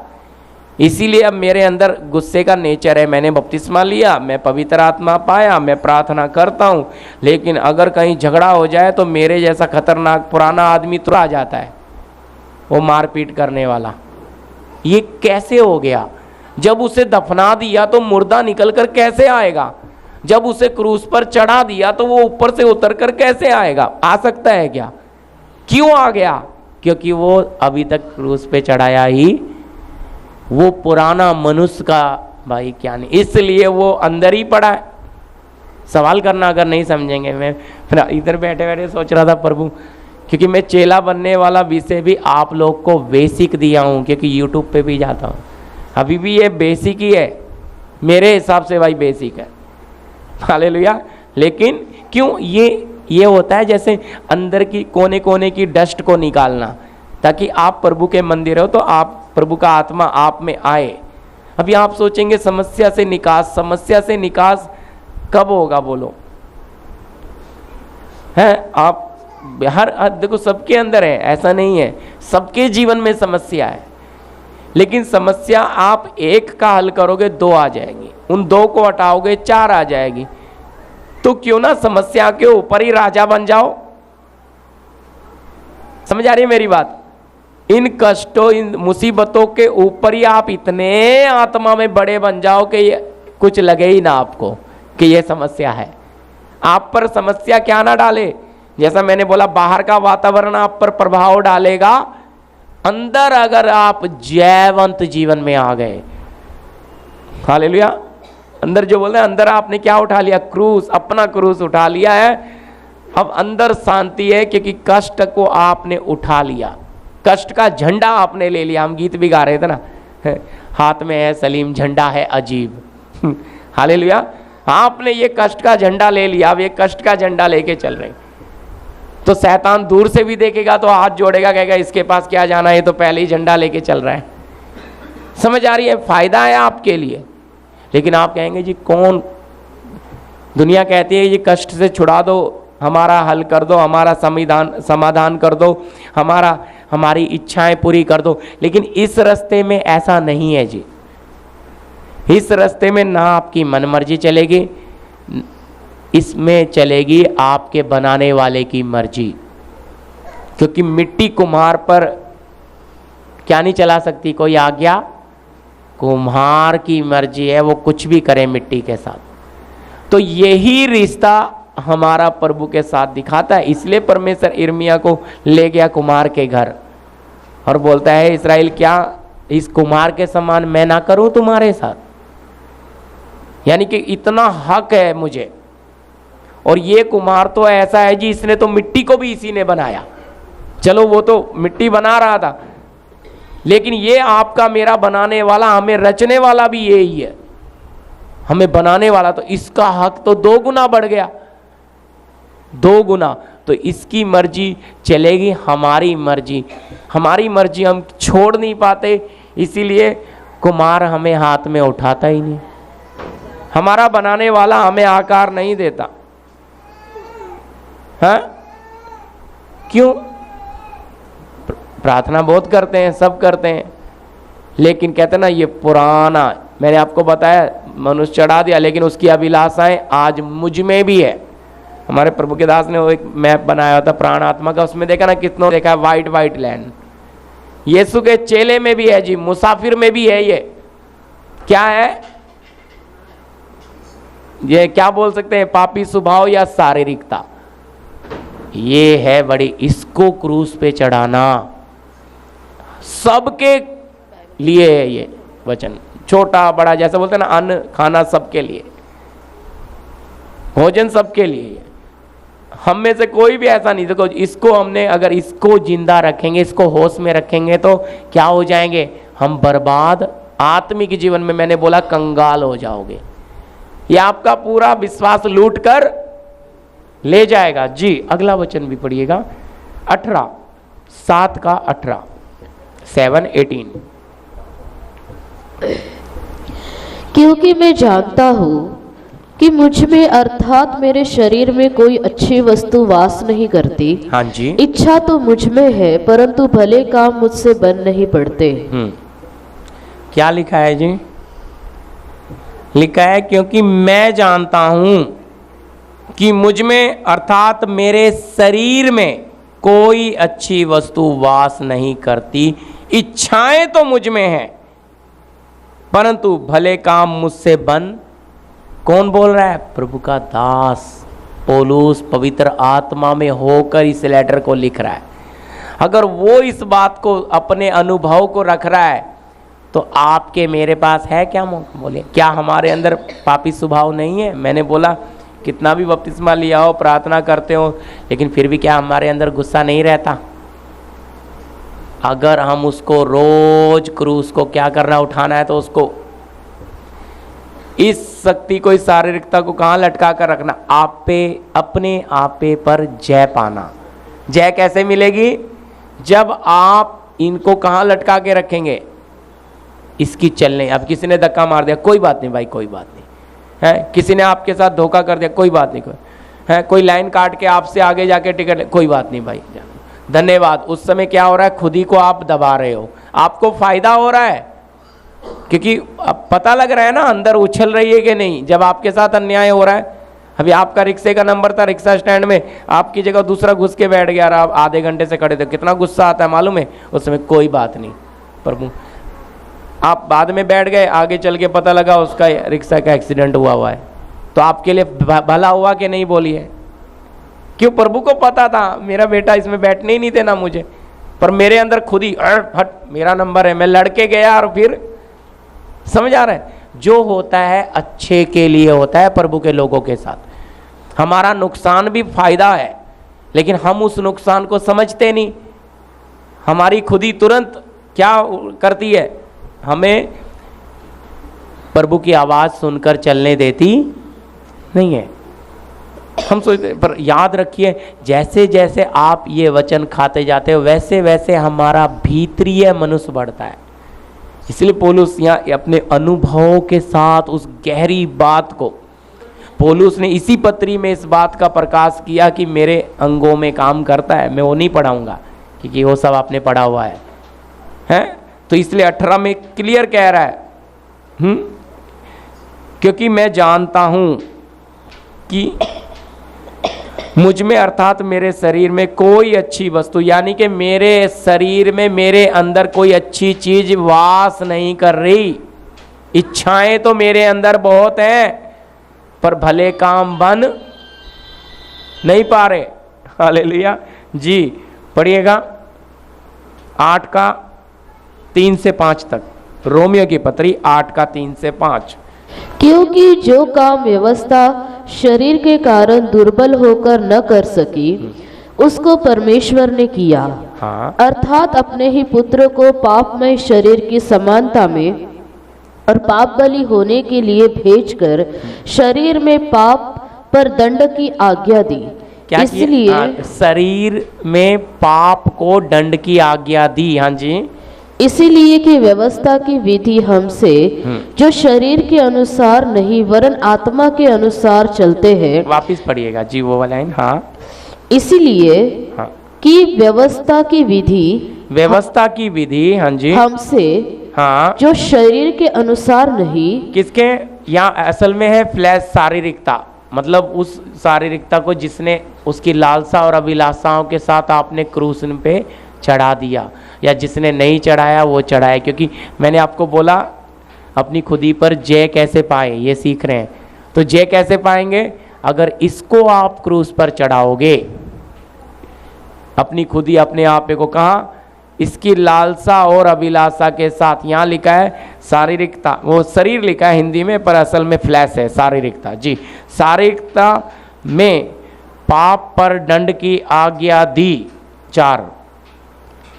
इसीलिए अब मेरे अंदर गुस्से का नेचर है। मैंने बपतिस्मा लिया, मैं पवित्र आत्मा पाया, मैं प्रार्थना करता हूँ, लेकिन अगर कहीं झगड़ा हो जाए तो मेरे जैसा खतरनाक पुराना आदमी तो आ जाता है, वो मारपीट करने वाला। ये कैसे हो गया? जब उसे दफना दिया तो मुर्दा निकल कर कैसे आएगा? जब उसे क्रूस पर चढ़ा दिया तो वो ऊपर से उतर कर कैसे आएगा? आ सकता है क्या? क्यों आ गया? क्योंकि वो अभी तक क्रूस पे चढ़ाया ही वो पुराना मनुष्य का भाई क्या नहीं, इसलिए वो अंदर ही पड़ा है। सवाल करना अगर नहीं समझेंगे। मैं इधर बैठे बैठे सोच रहा था प्रभु, क्योंकि मैं चेला बनने वाला विषय भी आप लोग को बेसिक दिया हूँ, क्योंकि यूट्यूब पे भी जाता हूँ, अभी भी ये बेसिक ही है मेरे हिसाब से भाई, बेसिक है। हालेलुया। लेकिन क्यों ये होता है जैसे अंदर की कोने कोने की डस्ट को निकालना, ताकि आप प्रभु के मंदिर हो तो आप प्रभु का आत्मा आप में आए। अभी आप सोचेंगे समस्या से निकास, समस्या से निकास कब होगा बोलो? है आप हर देखो सबके अंदर है, ऐसा नहीं है, सबके जीवन में समस्या है, लेकिन समस्या आप एक का हल करोगे 2 आ जाएगी, उन 2 को हटाओगे 4 आ जाएगी। तो क्यों ना समस्या के ऊपर ही राजा बन जाओ। समझ आ रही है मेरी बात? इन कष्टों, इन मुसीबतों के ऊपर ही आप इतने आत्मा में बड़े बन जाओ कि ये कुछ लगे ही ना आपको कि ये समस्या है। आप पर समस्या क्या ना डाले, जैसा मैंने बोला बाहर का वातावरण आप पर प्रभाव डालेगा, अंदर अगर आप जयवंत जीवन में आ गए, हालेलुया, अंदर जो बोलते हैं अंदर आपने क्या उठा लिया? क्रूस, अपना क्रूस उठा लिया है। अब अंदर शांति है क्योंकि कष्ट को आपने उठा लिया, कष्ट का झंडा आपने ले लिया। हम गीत भी गा रहे थे ना, हाथ में है सलीम झंडा है अजीब। हालेलुया। आपने ये कष्ट का झंडा ले लिया, अब ये कष्ट का झंडा लेके चल रहे। तो शैतान दूर से भी देखेगा तो हाथ जोड़ेगा, कहेगा इसके पास क्या जाना है, तो पहले ही झंडा लेके चल रहा है। समझ आ रही है? फायदा है आपके लिए। लेकिन आप कहेंगे जी कौन, दुनिया कहती है ये कष्ट से छुड़ा दो, हमारा हल कर दो, हमारा समाधान कर दो, हमारी इच्छाएं पूरी कर दो। लेकिन इस रास्ते में ऐसा नहीं है जी। इस रास्ते में ना आपकी मनमर्जी चलेगी, इसमें चलेगी आपके बनाने वाले की मर्जी। क्योंकि मिट्टी कुम्हार पर क्या नहीं चला सकती कोई आज्ञा, कुम्हार की मर्जी है, वो कुछ भी करे मिट्टी के साथ। तो यही रिश्ता हमारा प्रभु के साथ दिखाता है। इसलिए परमेश्वर इर्मिया को ले गया कुम्हार के घर और बोलता है इस्राएल क्या इस कुम्हार के समान मैं ना करूं तुम्हारे साथ? यानी कि इतना हक है मुझे। और ये कुम्हार तो ऐसा है जी, इसने तो मिट्टी को भी इसी ने बनाया। चलो वो तो मिट्टी बना रहा था, लेकिन ये आपका मेरा बनाने वाला, हमें रचने वाला भी यही है, हमें बनाने वाला। तो इसका हक तो 2 गुना बढ़ गया, 2 गुना। तो इसकी मर्जी चलेगी, हमारी मर्जी हम छोड़ नहीं पाते, इसीलिए कुम्हार हमें हाथ में उठाता ही नहीं। हमारा बनाने वाला हमें आकार नहीं देता। हाँ क्यों? प्रार्थना बहुत करते हैं, सब करते हैं, लेकिन कहते ना ये पुराना, मैंने आपको बताया मनुष्य चढ़ा दिया, लेकिन उसकी अभिलाषाएं आज मुझ में भी है। हमारे प्रभु के दास ने वो एक मैप बनाया था प्राण आत्मा का, उसमें देखा ना कितना देखा है वाइट लैंड। यीशु के चेले में भी है जी, मुसाफिर में भी है। ये क्या है? ये क्या बोल सकते हैं, पापी स्वभाव या शारीरिकता, ये है बड़ी, इसको क्रूस पे चढ़ाना सबके लिए है। ये वचन छोटा बड़ा जैसा बोलते हैं ना, अन्न खाना सबके लिए, भोजन सबके लिए। हम में से कोई भी ऐसा नहीं, देखो इसको हमने अगर इसको जिंदा रखेंगे, इसको होश में रखेंगे तो क्या हो जाएंगे हम, बर्बाद आत्मिक जीवन में, मैंने बोला कंगाल हो जाओगे। ये आपका पूरा विश्वास लूट कर ले जाएगा। जी अगला वचन भी पढ़िएगा, 18 7 का 18 7:18। क्योंकि मैं जानता हूँ कि मुझ में अर्थात मेरे शरीर में कोई अच्छी वस्तु वास नहीं करती। हाँ जी, इच्छा तो मुझ में है परंतु भले काम मुझसे बन नहीं पड़ते। क्या लिखा है जी, लिखा है क्योंकि मैं जानता हूं कि मुझ में अर्थात मेरे शरीर में कोई अच्छी वस्तु वास नहीं करती। इच्छाएं तो मुझ में हैं परंतु भले काम मुझसे बन, कौन बोल रहा है, प्रभु का दास पौलुस पवित्र आत्मा में होकर इस लेटर को लिख रहा है। अगर वो इस बात को, अपने अनुभव को रख रहा है तो आपके मेरे पास है क्या मौका, बोले क्या हमारे अंदर पापी स्वभाव नहीं है। मैंने बोला कितना भी बपतिस्मा लिया हो, प्रार्थना करते हो, लेकिन फिर भी क्या हमारे अंदर गुस्सा नहीं रहता। अगर हम उसको रोज क्रूस को क्या करना, उठाना है, तो उसको इस शक्ति को, इस शारीरिकता को कहाँ लटका कर रखना, आप पे, अपने आपे पर जय पाना। जय कैसे मिलेगी, जब आप इनको कहाँ लटका के रखेंगे, इसकी चलने। अब किसी ने धक्का मार दिया, कोई बात नहीं भाई, कोई बात नहीं है। किसी ने आपके साथ धोखा कर दिया, कोई बात नहीं, कोई है। कोई लाइन काट के आपसे आगे जाके टिकट ले, कोई बात नहीं भाई, धन्यवाद। उस समय क्या हो रहा है, खुद ही को आप दबा रहे हो, आपको फायदा हो रहा है क्योंकि अब पता लग रहा है ना अंदर उछल रही है कि नहीं। जब आपके साथ अन्याय हो रहा है, अभी आपका रिक्शे का नंबर था, रिक्शा स्टैंड में आपकी जगह दूसरा घुस के बैठ गया, आप आधे घंटे से खड़े थे, कितना गुस्सा आता है मालूम है उस समय। कोई बात नहीं प्रभु, आप बाद में बैठ गए, आगे चल के पता लगा उसका रिक्शा का एक्सीडेंट हुआ है, तो आपके लिए भला हुआ कि नहीं, बोलिए। क्यों, प्रभु को पता था मेरा बेटा इसमें बैठने ही नहीं देना मुझे, पर मेरे अंदर खुद ही हट, मेरा नंबर है, मैं लड़के गया और फिर, समझ आ रहा है, जो होता है अच्छे के लिए होता है प्रभु के लोगों के साथ। हमारा नुकसान भी फायदा है, लेकिन हम उस नुकसान को समझते नहीं। हमारी खुद ही तुरंत क्या करती है, हमें प्रभु की आवाज़ सुनकर चलने देती नहीं है। हम सोचते, पर याद रखिए जैसे जैसे आप ये वचन खाते जाते हो वैसे वैसे हमारा भीतरीय मनुष्य बढ़ता है। इसलिए पौलुस यहाँ अपने अनुभवों के साथ उस गहरी बात को, पौलुस ने इसी पत्री में इस बात का प्रकाश किया कि मेरे अंगों में काम करता है। मैं वो नहीं पढ़ाऊंगा क्योंकि वो सब आपने पढ़ा हुआ है? तो इसलिए 18 में क्लियर कह रहा है, क्योंकि मैं जानता हूं कि मुझ में अर्थात मेरे शरीर में कोई अच्छी वस्तु, यानी कि मेरे शरीर में, मेरे अंदर कोई अच्छी चीज वास नहीं कर रही। इच्छाएं तो मेरे अंदर बहुत हैं पर भले काम बन नहीं पा रहे। हालेलुया जी। पढ़िएगा 8 का 3 से 5 तक, रोमियो की पत्री 8 का 3 से 5। क्योंकि जो काम व्यवस्था शरीर के कारण दुर्बल होकर न कर सकी, उसको परमेश्वर ने किया। हाँ। अर्थात अपने ही पुत्र को पापमय शरीर की समानता में और पाप बलि होने के लिए भेजकर शरीर में पाप पर दंड की आज्ञा दी। क्या इसलिए शरीर में पाप को दंड की आज्ञा दी। हाँ जी। इसीलिए कि व्यवस्था की विधि हमसे जो शरीर के अनुसार नहीं वरन आत्मा के अनुसार चलते हैं। वापिस पढ़िएगा जी वो वाला लाइन। हाँ। इसीलिए हाँ। कि व्यवस्था की विधि, व्यवस्था की विधि, हाँ जी, हमसे, हाँ, जो शरीर के अनुसार नहीं। किसके, यहाँ असल में है फ्लैश, शारीरिकता, मतलब उस शारीरिकता को जिसने उसकी लालसा और अभिलाषाओं के साथ आपने क्रूस पे चढ़ा दिया, या जिसने नहीं चढ़ाया वो चढ़ाया। क्योंकि मैंने आपको बोला अपनी खुदी पर जय कैसे पाए ये सीख रहे हैं। तो जय कैसे पाएंगे? अगर इसको आप क्रूस पर चढ़ाओगे, अपनी खुद ही अपने आप को कहा, इसकी लालसा और अभिलाषा के साथ, यहां लिखा है शारीरिकता, वो शरीर लिखा है हिंदी में पर असल में फ्लैश है शारीरिकता। जी, शारीरिकता में पाप पर दंड की आज्ञा दी। 4,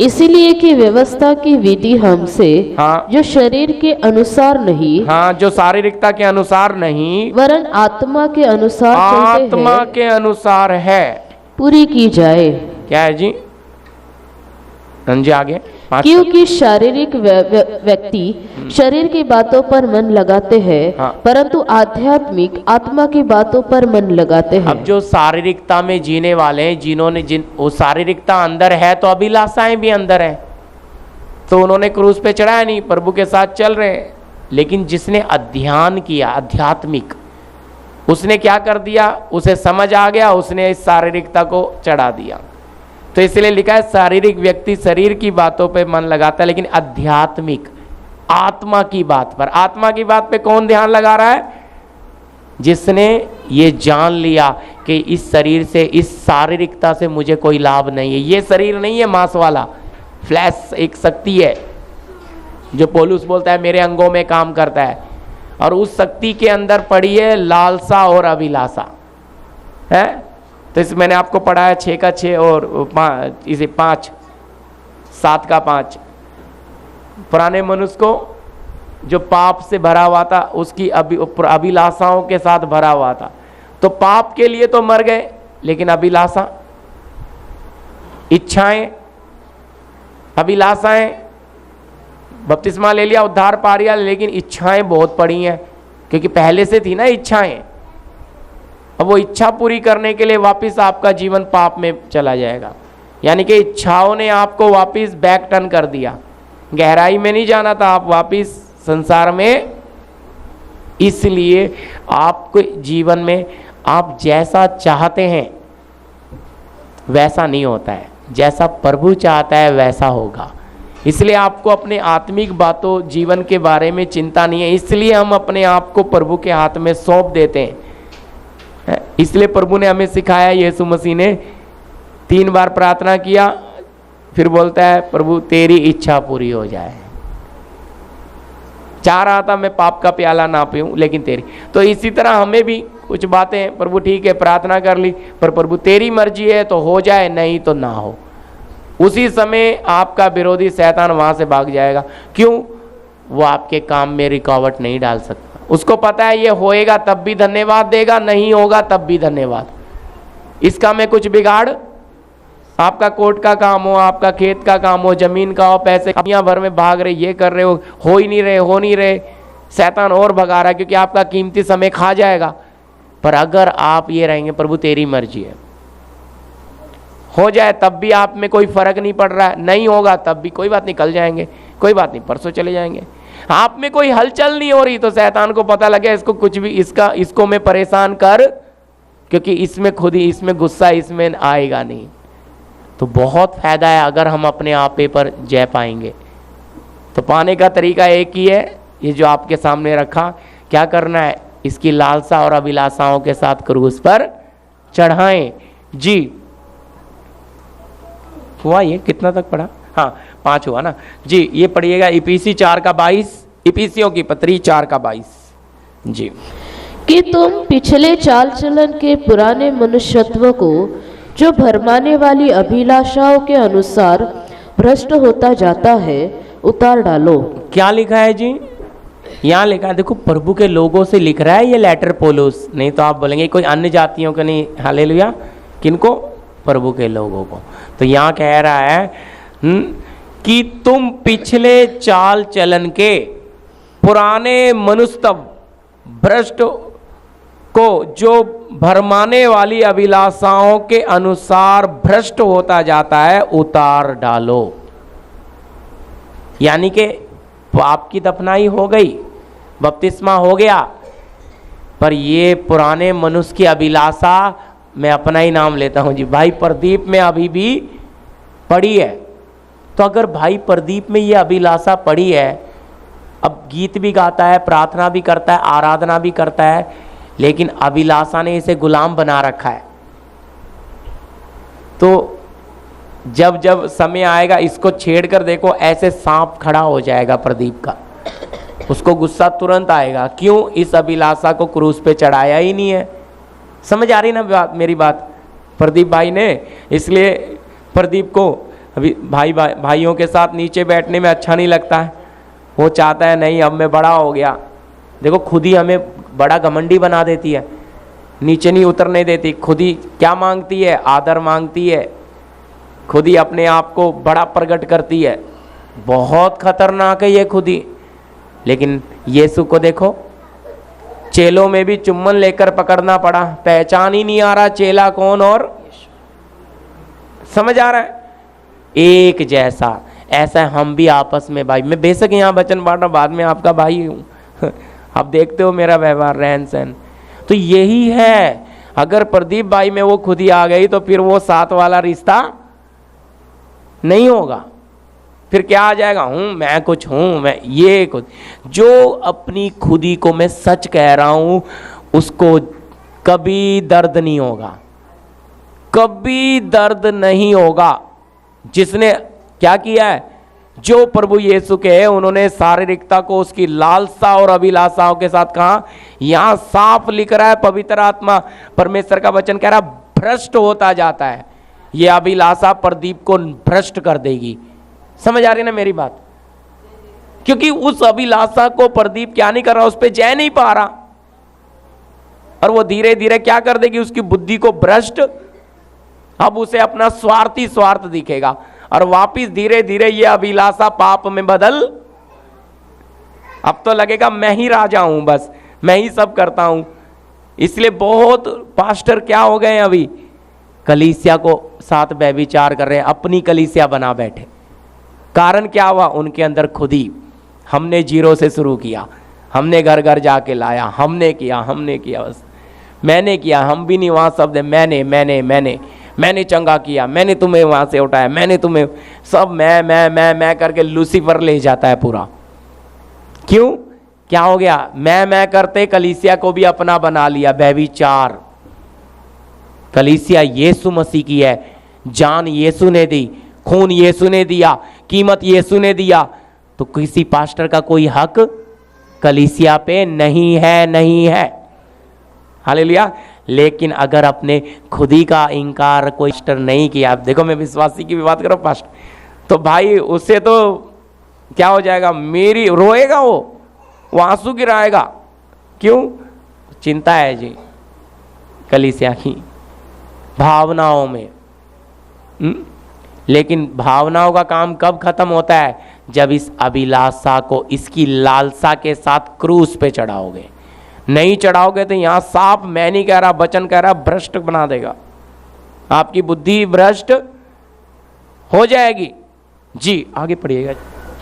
इसीलिए कि व्यवस्था की विधि हमसे हाँ, जो शरीर के अनुसार नहीं, हाँ, जो शारीरिकता के अनुसार नहीं वरन आत्मा के अनुसार चलते आत्मा हैं, के अनुसार है, पूरी की जाए। क्या है जी? जी आगे। 5, क्योंकि शारीरिक व्यक्ति शरीर की बातों पर मन लगाते हैं, हाँ। परंतु आध्यात्मिक आत्मा की बातों पर मन लगाते हैं। अब जो शारीरिकता में जीने वाले हैं, जिन्होंने वो शारीरिकता अंदर है तो अभिलाषाएं भी अंदर है, तो उन्होंने क्रूस पे चढ़ाया नहीं, प्रभु के साथ चल रहे हैं। लेकिन जिसने अध्ययन किया आध्यात्मिक, उसने क्या कर दिया? उसे समझ आ गया, उसने इस शारीरिकता को चढ़ा दिया। तो इसलिए लिखा है शारीरिक व्यक्ति शरीर की बातों पे मन लगाता है, लेकिन आध्यात्मिक आत्मा की बात पर, आत्मा की बात पे कौन ध्यान लगा रहा है? जिसने ये जान लिया कि इस शरीर से, इस शारीरिकता से मुझे कोई लाभ नहीं है। ये शरीर नहीं है मांस वाला, फ्लैश एक शक्ति है जो पौलुस बोलता है मेरे अंगों में काम करता है, और उस शक्ति के अंदर पड़ी है लालसा और अभिलाषा है। तो इस मैंने आपको पढ़ा है 6 का 6 और 5, 7 का 5। पुराने मनुष्य को जो पाप से भरा हुआ था, उसकी अभिलाषाओं के साथ भरा हुआ था, तो पाप के लिए तो मर गए, लेकिन अभिलाषा, इच्छाएं, अभिलाषाएं, बपतिस्मा ले लिया, उद्धार पा लिया, लेकिन इच्छाएं बहुत पड़ी हैं, क्योंकि पहले से थी ना इच्छाएं। अब वो इच्छा पूरी करने के लिए वापस आपका जीवन पाप में चला जाएगा, यानी कि इच्छाओं ने आपको वापस बैक टर्न कर दिया। गहराई में नहीं जाना था, आप वापस संसार में। इसलिए आपके जीवन में आप जैसा चाहते हैं वैसा नहीं होता है, जैसा प्रभु चाहता है वैसा होगा। इसलिए आपको अपने आत्मिक बातों, जीवन के बारे में चिंता नहीं है, इसलिए हम अपने आप को प्रभु के हाथ में सौंप देते हैं। इसलिए प्रभु ने हमें सिखाया, यीशु मसीह ने 3 बार प्रार्थना किया, फिर बोलता है प्रभु तेरी इच्छा पूरी हो जाए। चाह रहा था मैं पाप का प्याला ना पीऊं, लेकिन तेरी। तो इसी तरह हमें भी कुछ बातें, प्रभु ठीक है प्रार्थना कर ली, पर प्रभु तेरी मर्जी है तो हो जाए, नहीं तो ना हो। उसी समय आपका विरोधी शैतान वहां से भाग जाएगा। क्यों? वो आपके काम में रुकावट नहीं डाल सकता। उसको पता है ये होएगा तब भी धन्यवाद देगा, नहीं होगा तब भी धन्यवाद। इसका मैं कुछ बिगाड़, आपका कोर्ट का काम हो, आपका खेत का काम हो, जमीन का हो, पैसे दुनिया भर में भाग रहे, ये कर रहे हो ही नहीं रहे, हो नहीं रहे, शैतान और भगा रहा है, क्योंकि आपका कीमती समय खा जाएगा। पर अगर आप ये रहेंगे प्रभु तेरी मर्जी है, हो जाए तब भी आप में कोई फर्क नहीं पड़ रहा है, नहीं होगा तब भी कोई बात नहीं, कल जाएंगे, कोई बात नहीं परसों चले जाएंगे। आप में कोई हलचल नहीं हो रही तो शैतान को पता लगे इसको कुछ भी, इसको मैं परेशान कर, क्योंकि इसमें खुद ही, इसमें गुस्सा इसमें आएगा नहीं। तो बहुत फायदा है अगर हम अपने आप पर जय पाएंगे। तो पाने का तरीका एक ही है, ये जो आपके सामने रखा। क्या करना है? इसकी लालसा और अभिलाषाओं के साथ क्रूस पर चढ़ाएं। जी हुआ ये? कितना तक पढ़ा? हाँ 5 हुआ ना जी। ये पढ़िएगा इफिसी 4 का 22, इफिसियों की पत्री 4 का 22 जी। कि तुम पिछले चाल चलन के पुराने मनुष्यत्व को जो भरमाने वाली अभिलाषाओं के अनुसार भ्रष्ट होता जाता है उतार डालो। क्या लिखा है जी? यहाँ लिखा है, देखो प्रभु के लोगों से लिख रहा है ये लेटर पौलुस, नहीं तो आप बोलेंगे कोई अन्य जातियों का नहीं। हालेलुया। किनको? प्रभु के लोगों को। तो यहाँ कह रहा है कि तुम पिछले चाल चलन के पुराने मनुष्य भ्रष्ट को जो भरमाने वाली अभिलाषाओं के अनुसार भ्रष्ट होता जाता है उतार डालो। यानी कि पाप की दफनाई हो गई, बपतिस्मा हो गया, पर ये पुराने मनुष्य की अभिलाषा, मैं अपना ही नाम लेता हूं जी, भाई प्रदीप में अभी भी पड़ी है। तो अगर भाई प्रदीप में ये अभिलाषा पड़ी है, अब गीत भी गाता है, प्रार्थना भी करता है, आराधना भी करता है, लेकिन अभिलाषा ने इसे गुलाम बना रखा है। तो जब जब समय आएगा इसको छेड़ कर देखो, ऐसे सांप खड़ा हो जाएगा प्रदीप का। उसको गुस्सा तुरंत आएगा, क्यों? इस अभिलाषा को क्रूस पे चढ़ाया ही नहीं है। समझ आ रही ना बात, मेरी बात? प्रदीप भाई ने, इसलिए प्रदीप को अभी भाइयों के साथ नीचे बैठने में अच्छा नहीं लगता है। वो चाहता है नहीं अब मैं बड़ा हो गया। देखो खुद ही हमें बड़ा घमंडी बना देती है, नीचे नहीं उतरने देती। खुद ही क्या मांगती है? आदर मांगती है। खुद ही अपने आप को बड़ा प्रकट करती है। बहुत खतरनाक है ये खुद ही। लेकिन यीशु को देखो, चेलों में भी चुम्बन लेकर पकड़ना पड़ा, पहचान ही नहीं आ रहा चेला कौन और। समझ आ रहा है? एक जैसा। ऐसा हम भी आपस में भाई, मैं बेशक यहाँ वचन बांटा, बाद में आपका भाई हूँ आप देखते हो मेरा व्यवहार, रहन सहन। तो यही है, अगर प्रदीप भाई में वो खुद ही आ गई तो फिर वो साथ वाला रिश्ता नहीं होगा। फिर क्या आ जाएगा? मैं कुछ हूं, मैं ये कुछ। जो अपनी खुदी को मैं सच कह रहा हूं उसको कभी दर्द नहीं होगा, कभी दर्द नहीं होगा। जिसने क्या किया है? जो प्रभु यीशु के हैं उन्होंने शारीरिकता को उसकी लालसा और अभिलाषाओं के साथ कहा। यहां साफ लिख रहा है, पवित्र आत्मा परमेश्वर का वचन कह रहा है भ्रष्ट होता जाता है। यह अभिलाषा प्रदीप को भ्रष्ट कर देगी। समझ आ रही ना मेरी बात? क्योंकि उस अभिलाषा को प्रदीप क्या नहीं कर रहा, उस पर जय नहीं पा रहा, और वो धीरे धीरे क्या कर देगी? उसकी बुद्धि को भ्रष्ट। अब उसे अपना स्वार्थी स्वार्थ दिखेगा और वापिस धीरे धीरे ये अभिलाषा पाप में बदल। अब तो लगेगा मैं ही राजा हूं, बस मैं ही सब करता हूं। इसलिए बहुत पास्टर क्या हो गए अभी, कलीसिया को साथ व्यभिचार कर रहे हैं, अपनी कलीसिया बना बैठे। कारण क्या हुआ? उनके अंदर खुद ही, हमने जीरो से शुरू किया, हमने घर घर जाके लाया, हमने किया बस मैंने किया। हम भी नहीं, वहाँ शब्द है मैंने चंगा किया, मैंने तुम्हें वहाँ से उठाया, मैंने तुम्हें, सब मैं करके लूसीफर ले जाता है पूरा। क्यों? क्या हो गया? मैं करते कलीसिया को भी अपना बना लिया। व्यभिचार। कलीसिया यीशु मसीह की है, जान यीशु ने दी, खून यीशु ने दिया, कीमत यीशु ने दिया। तो किसी पास्टर का कोई हक कलीसिया पे नहीं है। हालेलुया। लेकिन अगर अपने खुदी का इंकार कोई पास्टर नहीं किया, आप देखो मैं विश्वासी की भी बात करो पास्टर, तो भाई उससे तो क्या हो जाएगा? मेरी रोएगा, वो आंसू गिराएगा। क्यों? चिंता है जी कलीसिया की भावनाओं में। लेकिन भावनाओं का काम कब खत्म होता है? जब इस अभिलाषा को इसकी लालसा के साथ क्रूस पे चढ़ाओगे। नहीं चढ़ाओगे तो यहां साफ, मैं नहीं कह रहा, वचन कह रहा, भ्रष्ट बना देगा। आपकी बुद्धि भ्रष्ट हो जाएगी। जी आगे पढ़िएगा।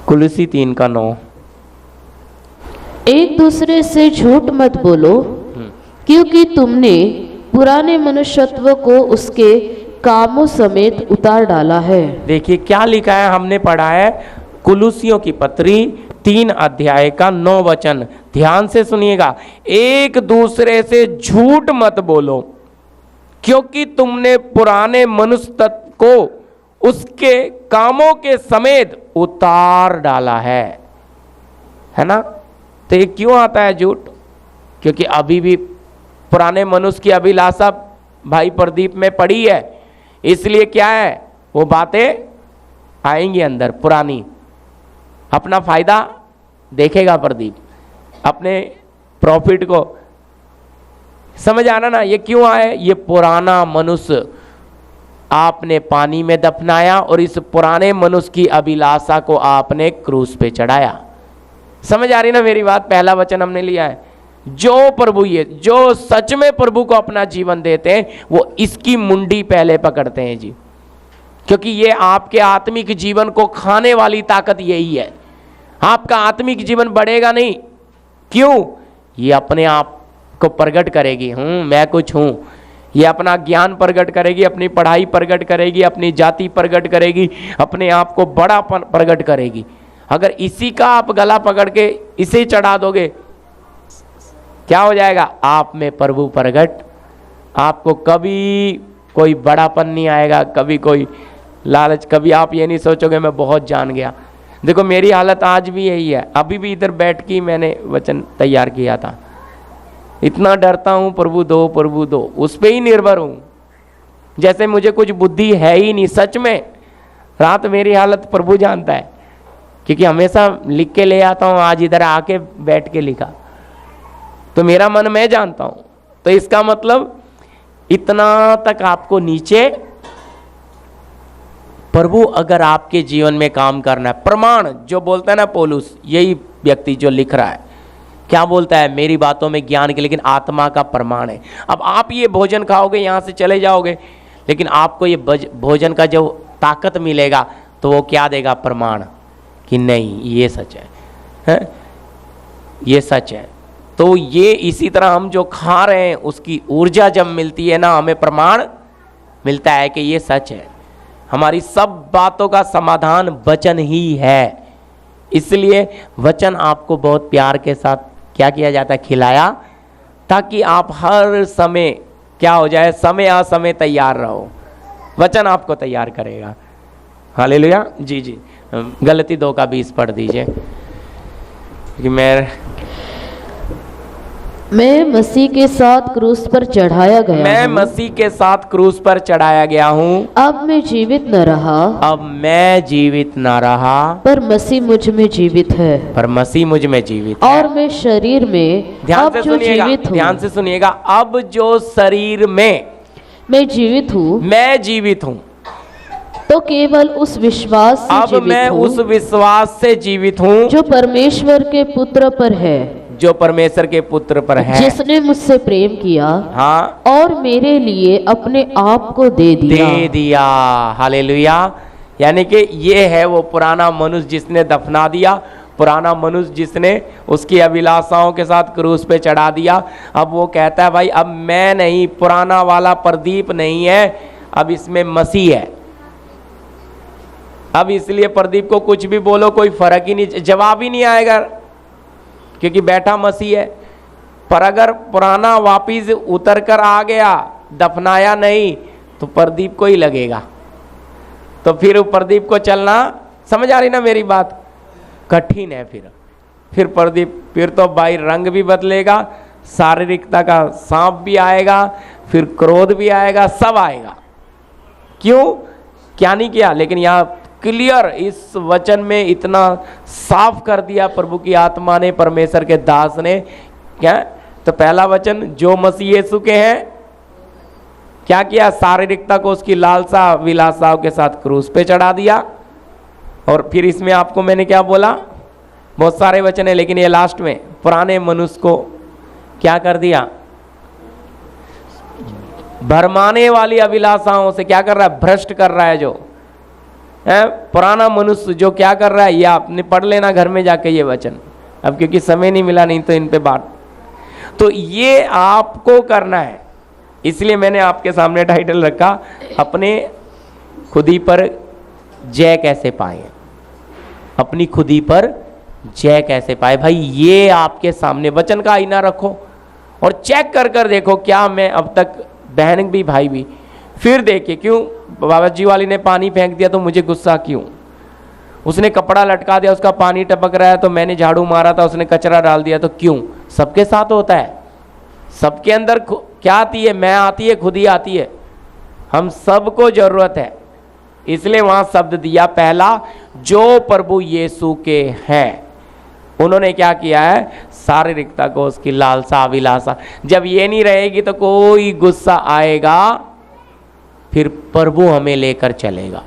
कुलुसी 3:9। एक दूसरे से झूठ मत बोलो, क्योंकि तुमने पुराने मनुष्यत्व को उसके कामों समेत उतार डाला है। देखिए क्या लिखा है, हमने पढ़ा है कुलुसियों की पत्री 3 अध्याय का 9 वचन। ध्यान से सुनिएगा। एक दूसरे से झूठ मत बोलो, क्योंकि तुमने पुराने मनुष्य तत्व को उसके कामों के समेत उतार डाला है ना? तो ये क्यों आता है झूठ? क्योंकि अभी भी पुराने मनुष्य की अभिलाषा भाई प्रदीप में पड़ी है, इसलिए क्या है, वो बातें आएंगी अंदर पुरानी। अपना फायदा देखेगा प्रदीप, अपने प्रॉफिट को। समझ आना ना? ये क्यों आए? ये पुराना मनुष्य आपने पानी में दफनाया और इस पुराने मनुष्य की अभिलाषा को आपने क्रूस पे चढ़ाया। समझ आ रही ना मेरी बात? पहला वचन हमने लिया है, जो प्रभु, ये जो सच में प्रभु को अपना जीवन देते हैं वो इसकी मुंडी पहले पकड़ते हैं जी। क्योंकि ये आपके आत्मिक जीवन को खाने वाली ताकत यही है। आपका आत्मिक जीवन बढ़ेगा नहीं। क्यों? ये अपने आप को प्रकट करेगी, मैं कुछ हूं। ये अपना ज्ञान प्रकट करेगी, अपनी पढ़ाई प्रकट करेगी, अपनी जाति प्रकट करेगी, अपने आप को बड़ा प्रकट करेगी। अगर इसी का आप गला पकड़ के इसे चढ़ा दोगे, क्या हो जाएगा? आप में प्रभु प्रगट। आपको कभी कोई बड़ापन नहीं आएगा, कभी कोई लालच, कभी आप ये नहीं सोचोगे मैं बहुत जान गया। देखो मेरी हालत आज भी यही है, अभी भी इधर बैठ के मैंने वचन तैयार किया था। इतना डरता हूँ, प्रभु दो प्रभु दो, उस पर ही निर्भर हूँ, जैसे मुझे कुछ बुद्धि है ही नहीं। सच में रात मेरी हालत प्रभु जानता है, क्योंकि हमेशा लिख के ले आता हूँ, आज इधर आके बैठ के लिखा, तो मेरा मन मैं जानता हूँ। तो इसका मतलब इतना तक आपको नीचे, प्रभु अगर आपके जीवन में काम करना है, प्रमाण जो बोलता है ना पौलुस, यही व्यक्ति जो लिख रहा है क्या बोलता है? मेरी बातों में ज्ञान के लेकिन आत्मा का प्रमाण है। अब आप ये भोजन खाओगे, यहाँ से चले जाओगे, लेकिन आपको ये भोजन का जो ताकत मिलेगा तो वो क्या देगा? प्रमाण कि नहीं ये सच है, ये सच है। तो ये इसी तरह हम जो खा रहे हैं उसकी ऊर्जा जब मिलती है ना, हमें प्रमाण मिलता है कि ये सच है। हमारी सब बातों का समाधान वचन ही है। इसलिए वचन आपको बहुत प्यार के साथ क्या किया जाता है? खिलाया, ताकि आप हर समय क्या हो जाए? समय असमय तैयार रहो। वचन आपको तैयार करेगा। हालेलुया। जी जी, गलती 2:20 पढ़ दीजिए कि मैं मसीह के साथ क्रूस पर चढ़ाया गया मैं मसीह के साथ क्रूस पर चढ़ाया गया हूँ। अब मैं जीवित न रहा, अब मैं जीवित न रहा, पर मसीह मुझ में जीवित है। पर मसीह मुझ में जीवित है। और मैं शरीर में ध्यान अब से जो सुनिएगा, जीवित हूँ, ध्यान से सुनिएगा। अब जो शरीर में मैं जीवित हूँ, मैं जीवित हूँ, तो केवल उस विश्वास से अब जीवित मैं हूँ उस विश्वास से जीवित हूँ जो परमेश्वर के पुत्र पर है, जो परमेश्वर के पुत्र पर है, जिसने मुझसे प्रेम किया, हाँ, और मेरे लिए अपने आप को दे दिया। हालेलुया। यानी कि ये है वो पुराना मनुष्य जिसने दफना दिया, पुराना मनुष्य जिसने उसकी अभिलाषाओं के साथ क्रूस पे चढ़ा दिया। अब वो कहता है भाई अब मैं नहीं, पुराना वाला प्रदीप नहीं है, अब इसमें मसीह है। अब इसलिए प्रदीप को कुछ भी बोलो कोई फर्क ही नहीं, जवाब ही नहीं आएगा, क्योंकि बैठा मसीह है। पर अगर पुराना वापिस उतर कर आ गया, दफनाया नहीं, तो प्रदीप को ही लगेगा। तो फिर प्रदीप को चलना, समझ आ रही ना मेरी बात? कठिन है। फिर प्रदीप, फिर तो भाई रंग भी बदलेगा, शारीरिकता का सांप भी आएगा, फिर क्रोध भी आएगा, सब आएगा। क्यों? क्या नहीं किया, लेकिन यहाँ क्लियर इस वचन में इतना साफ कर दिया प्रभु की आत्मा ने, परमेश्वर के दास ने। क्या? तो पहला वचन जो मसीह यीशु के हैं, क्या किया? शारीरिकता को उसकी लालसा विलासाओं के साथ क्रूस पे चढ़ा दिया। और फिर इसमें आपको मैंने क्या बोला? बहुत सारे वचन है, लेकिन ये लास्ट में पुराने मनुष्य को क्या कर दिया? भरमाने वाली अभिलाषाओं से क्या कर रहा है? भ्रष्ट कर रहा है। जो है पुराना मनुष्य जो क्या कर रहा है, ये आपने पढ़ लेना घर में जाके ये वचन, अब क्योंकि समय नहीं मिला, नहीं तो इन पे बात। तो ये आपको करना है। इसलिए मैंने आपके सामने टाइटल रखा, अपने खुदी पर जय कैसे पाए, अपनी खुदी पर जय कैसे पाए। भाई ये आपके सामने वचन का आईना रखो और चेक कर कर देखो, क्या मैं अब तक, बहन भी भाई भी, फिर देखिए क्यों बाबा जी वाली ने पानी फेंक दिया तो मुझे गुस्सा क्यों, उसने कपड़ा लटका दिया उसका पानी टपक रहा है तो मैंने झाड़ू मारा था उसने कचरा डाल दिया तो क्यों। सबके साथ होता है, सबके अंदर क्या आती है? मैं आती है, खुद ही आती है, हम सबको जरूरत है। इसलिए वहां शब्द दिया पहला, जो प्रभु यीशु के हैं। उन्होंने क्या किया है? शारीरिकता को उसकी लालसा अभिलाषा, जब ये नहीं रहेगी तो कोई गुस्सा आएगा, फिर प्रभु हमें लेकर चलेगा।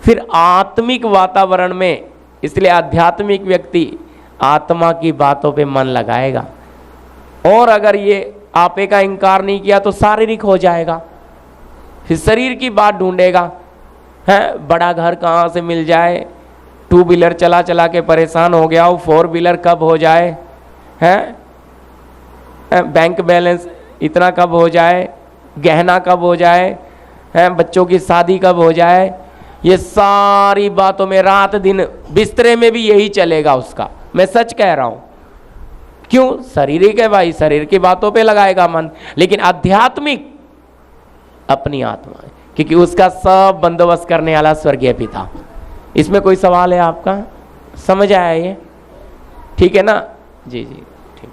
फिर आत्मिक वातावरण में, इसलिए आध्यात्मिक व्यक्ति आत्मा की बातों पे मन लगाएगा। और अगर ये आपे का इनकार नहीं किया तो शारीरिक हो जाएगा, फिर शरीर की बात ढूंढेगा। है बड़ा घर कहाँ से मिल जाए, 2 व्हीलर चला चला के परेशान हो गया हूँ, 4 व्हीलर कब हो जाए, है बैंक बैलेंस इतना कब हो जाए, गहना कब हो जाए, है बच्चों की शादी कब हो जाए। ये सारी बातों में रात दिन बिस्तरे में भी यही चलेगा उसका। मैं सच कह रहा हूँ, क्यों? शारीरिक है भाई, शरीर की बातों पे लगाएगा मन, लेकिन आध्यात्मिक अपनी आत्मा है, क्योंकि उसका सब बंदोबस्त करने वाला स्वर्गीय पिता। इसमें कोई सवाल है आपका? समझ आया ये? ठीक है ना? जी जी,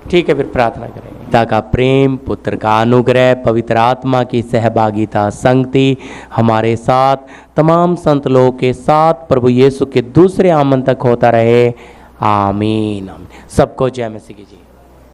ठीक है, फिर प्रार्थना करेंगे। पिता का प्रेम, पुत्र का अनुग्रह, पवित्र आत्मा की सहभागिता, संगति हमारे साथ, तमाम संत लोगों के साथ प्रभु यीशु के दूसरे आगमन तक होता रहे। आमीन। सबको जय मसीह की जी।